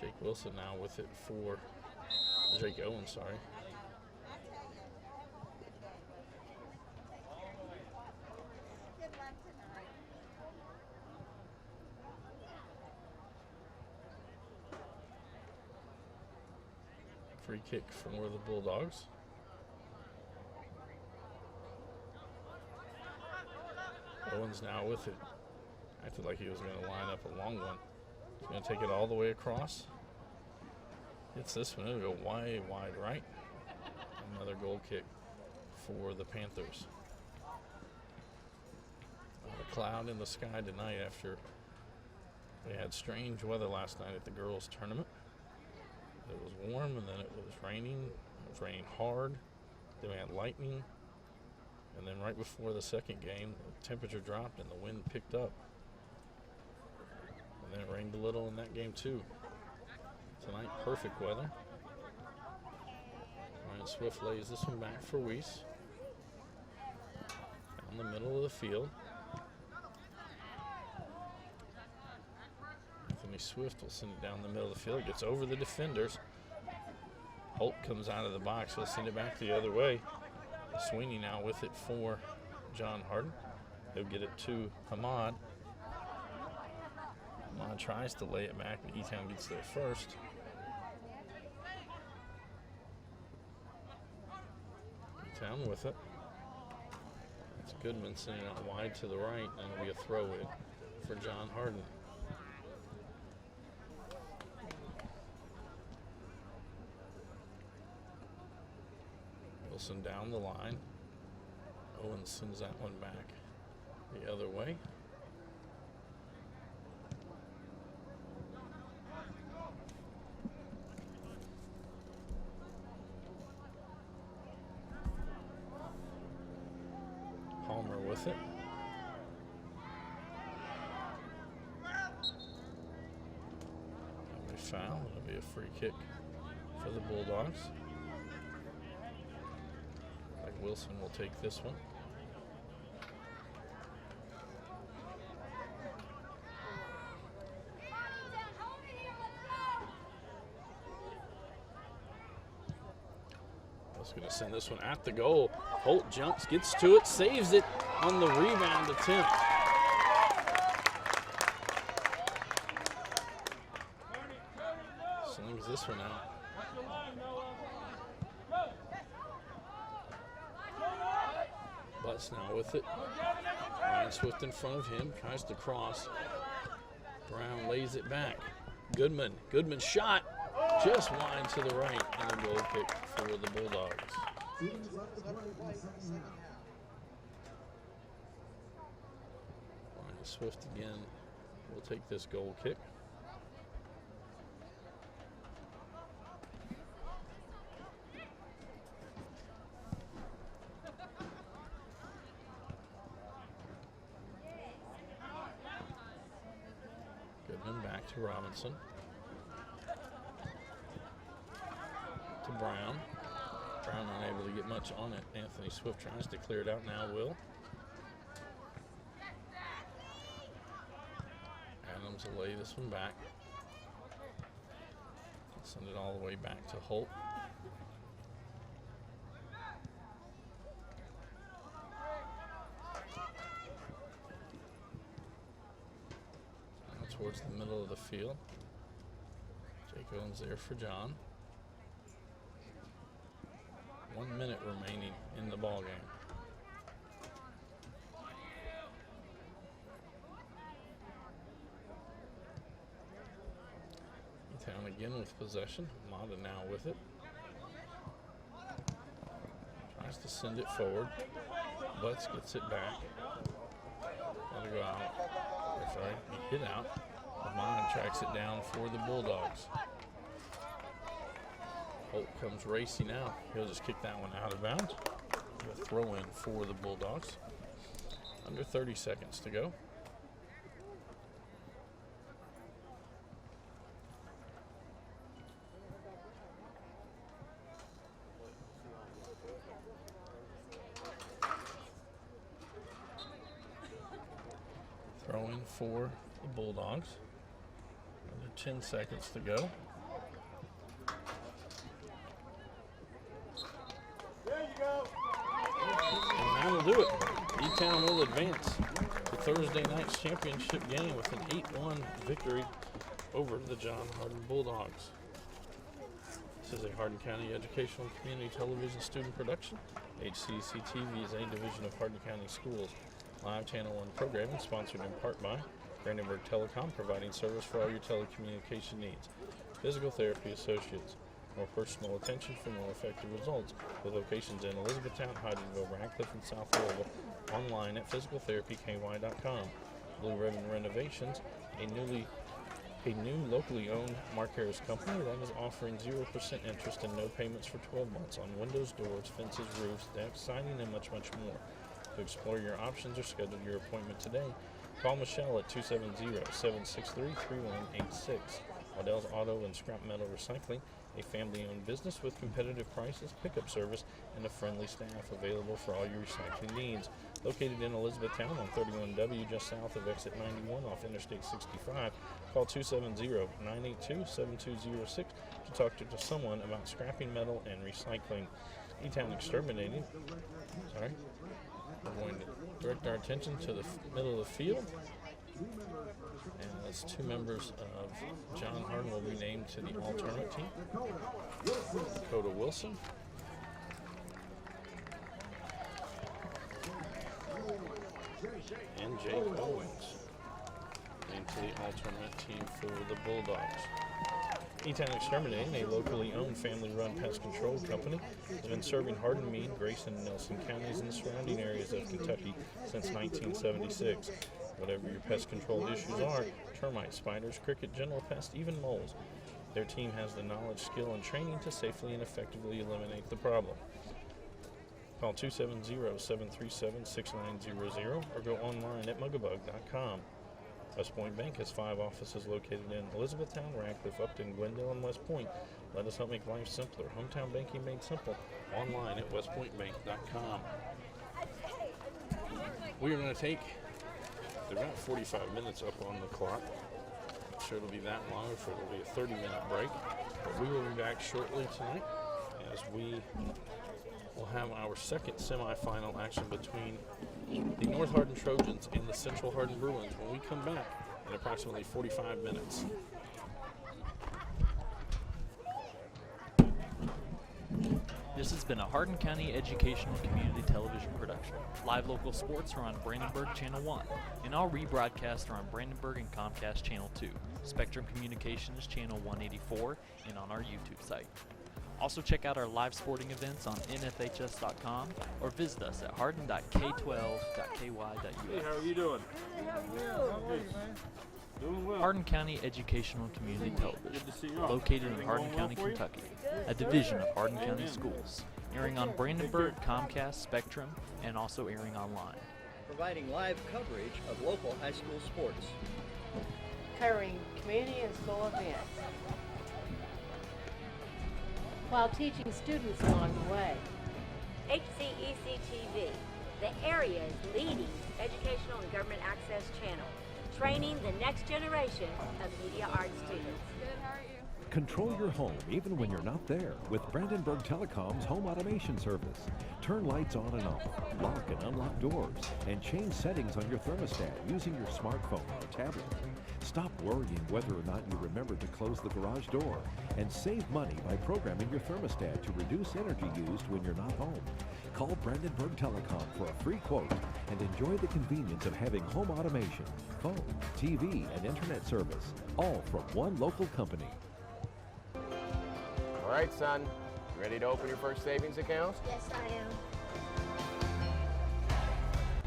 Jake Wilson now with it for Jake Owens, sorry. Free kick for the Bulldogs. Owens now with it. Acted like he was going to line up a long one. He's going to take it all the way across. Hits this one. It'll go wide right. Another goal kick for the Panthers. A cloud in the sky tonight after they had strange weather last night at the girls' tournament. It was warm, and then it was raining. It was raining hard. Then we had lightning. And then right before the second game, the temperature dropped and the wind picked up. And then it rained a little in that game too. Tonight, perfect weather. Ryan Swift lays this one back for Weiss. Down the middle of the field. Anthony Swift will send it down the middle of the field. Gets over the defenders. Holt comes out of the box. He'll send it back the other way. Sweeney now with it for John Hardin. He'll get it to Hamad. Hamad tries to lay it back, but E-Town gets there first. E-Town with it. It's Goodman sending it out wide to the right, and it'll be a throw in for John Hardin. Wilson down the line. Owens sends that one back the other way. Palmer with it. That'll be a foul. It'll be a free kick for the Bulldogs. Wilson will take this one. Going to send this one at the goal. Holt jumps, gets to it, saves it on the rebound attempt. Slings this one out. Butts now with it. Ryan Swift in front of him, tries to cross. Brown lays it back. Goodman's shot. Just wide to the right, and a goal kick for the Bulldogs. Ryan Swift again will take this goal kick. Goodman back to Robinson. To Brown. Brown unable to get much on it. Anthony Swift tries to clear it out now, will. Adams will lay this one back. Send it all the way back to Holt. Now towards the middle of the field. Jake Owens there for John. 1 minute remaining in the ball game. Town again with possession. Mata now with it. Tries to send it forward. Butts gets it back. Gotta go out. Sorry, he hit out. Mata tracks it down for the Bulldogs. Holt comes racing out. He'll just kick that one out of bounds. A throw in for the Bulldogs. Under 30 seconds to go. Throw in for the Bulldogs. Under 10 seconds to go. That'll do it. E-Town will advance to Thursday night's championship game with an 8-1 victory over the John Hardin Bulldogs. This is a Hardin County Educational Community Television student production. HCEC-TV is a division of Hardin County Schools. Live Channel 1 programming sponsored in part by Brandenburg Telecom, providing service for all your telecommunication needs. Physical Therapy Associates. More personal attention for more effective results, with locations in Elizabethtown, Hardinville, Radcliffe, and South Louisville. Online at physicaltherapyky.com. Blue Ribbon Renovations, a new locally owned Mark Harris company that is offering 0% interest and no payments for 12 months on windows, doors, fences, roofs, decks, siding, and much, much more. To explore your options or schedule your appointment today, call Michelle at 270-763-3186. Waddell's Auto and Scrap Metal Recycling, a family-owned business with competitive prices, pickup service, and a friendly staff available for all your recycling needs. Located in Elizabethtown on 31W, just south of exit 91 off Interstate 65. Call 270-982-7206 to talk to someone about scrapping metal and recycling. E-Town Exterminating. We're going to direct our attention to the middle of the field. And as two members of John Hardin will be named to the all-tournament team. Dakota Wilson. And Jake Owens named to the all-tournament team for the Bulldogs. E-Town Exterminating, a locally owned family-run pest control company, has been serving Hardin, Meade, Grayson, and Nelson counties and the surrounding areas of Kentucky since 1976. Whatever your pest control issues are, termites, spiders, cricket, general pests, even moles, their team has the knowledge, skill, and training to safely and effectively eliminate the problem. Call 270-737-6900 or go online at mugabug.com. West Point Bank has 5 offices located in Elizabethtown, Radcliffe, Upton, Glendale, and West Point. Let us help make life simpler. Hometown banking made simple. Online at westpointbank.com. We are going to take, they're about 45 minutes up on the clock. I'm sure it'll be that long, or it'll be a 30-minute break. But we will be back shortly tonight as we will have our second semifinal action between the North Hardin Trojans and the Central Hardin Bruins when we come back in approximately 45 minutes. This has been a Hardin County Educational Community Television production. Live local sports are on Brandenburg Channel 1, and all rebroadcasts are on Brandenburg and Comcast Channel 2, Spectrum Communications Channel 184, and on our YouTube site. Also check out our live sporting events on nfhs.com or visit us at hardin.k12.ky.us. Hey, how are you doing? Doing well. Hardin County Educational Community Television, Good to see you. located in Everything Hardin going well County, for you? Kentucky, a division of Hardin County Schools, airing on Brandenburg, Comcast, Spectrum, and also airing online. Providing live coverage of local high school sports. Covering community and school events, while teaching students along the way. HCEC-TV, the area's leading educational and government access channel, training the next generation of media arts students. Good, how are you? Control your home even when you're not there with Brandenburg Telecom's home automation service. Turn lights on and off, lock and unlock doors, and change settings on your thermostat using your smartphone or tablet. Stop worrying whether or not you remember to close the garage door, and save money by programming your thermostat to reduce energy used when you're not home. Call Brandenburg Telecom for a free quote and enjoy the convenience of having home automation, phone, TV, and internet service, all from one local company. All right, son. You ready to open your first savings account? Yes, I am.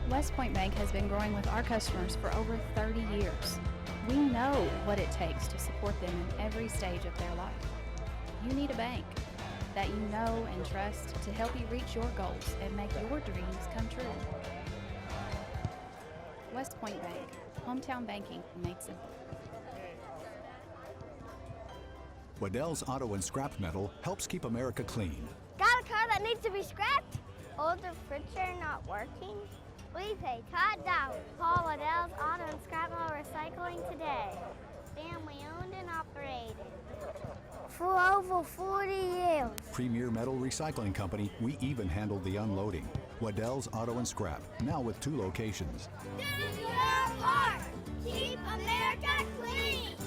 West Point Bank has been growing with our customers for over 30 years. We know what it takes to support them in every stage of their life. You need a bank that you know and trust to help you reach your goals and make your dreams come true. West Point Bank, hometown banking made simple. Waddell's Auto and Scrap Metal helps keep America clean. Got a car that needs to be scrapped? Older furniture not working? We pay top dollar. Call Waddell's Auto and Scrap Metal Recycling today. Family owned and operated for over 40 years. Premier Metal Recycling Company, we even handle the unloading. Waddell's Auto and Scrap, now with 2 locations. Do your part. Keep America clean.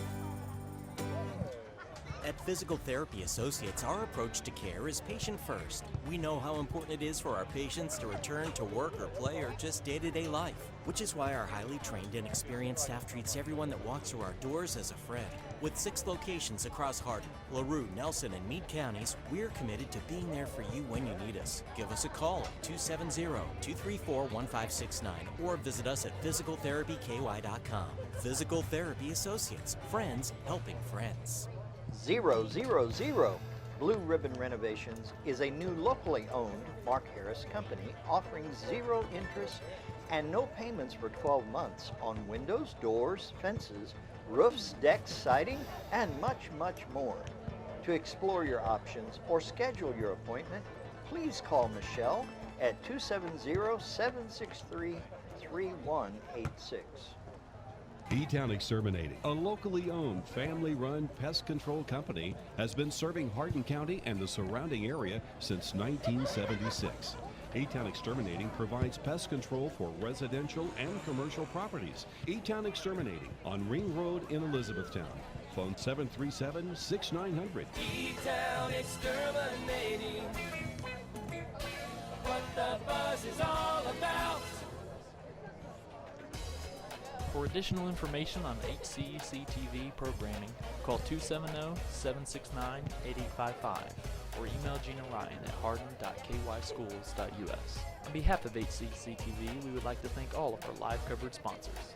At Physical Therapy Associates, our approach to care is patient first. We know how important it is for our patients to return to work or play or just day-to-day life, which is why our highly trained and experienced staff treats everyone that walks through our doors as a friend. With 6 locations across Hardin, LaRue, Nelson, and Meade counties, we're committed to being there for you when you need us. Give us a call at 270-234-1569 or visit us at physicaltherapyky.com. Physical Therapy Associates, friends helping friends. 000 Blue Ribbon Renovations is a new locally owned Mark Harris company offering 0 interest and no payments for 12 months on windows, doors, fences, roofs, decks, siding, and much, much more. To explore your options or schedule your appointment, please call Michelle at 270-763-3186. E-Town Exterminating, a locally owned, family-run pest control company, has been serving Hardin County and the surrounding area since 1976. E-Town Exterminating provides pest control for residential and commercial properties. E-Town Exterminating on Ring Road in Elizabethtown. Phone 737-6900. E-Town Exterminating. What the buzz is all about. For additional information on HCEC-TV programming, call 270-769-8855 or email Gina Ryan at hardin.kyschools.us. On behalf of HCEC-TV, we would like to thank all of our live coverage sponsors.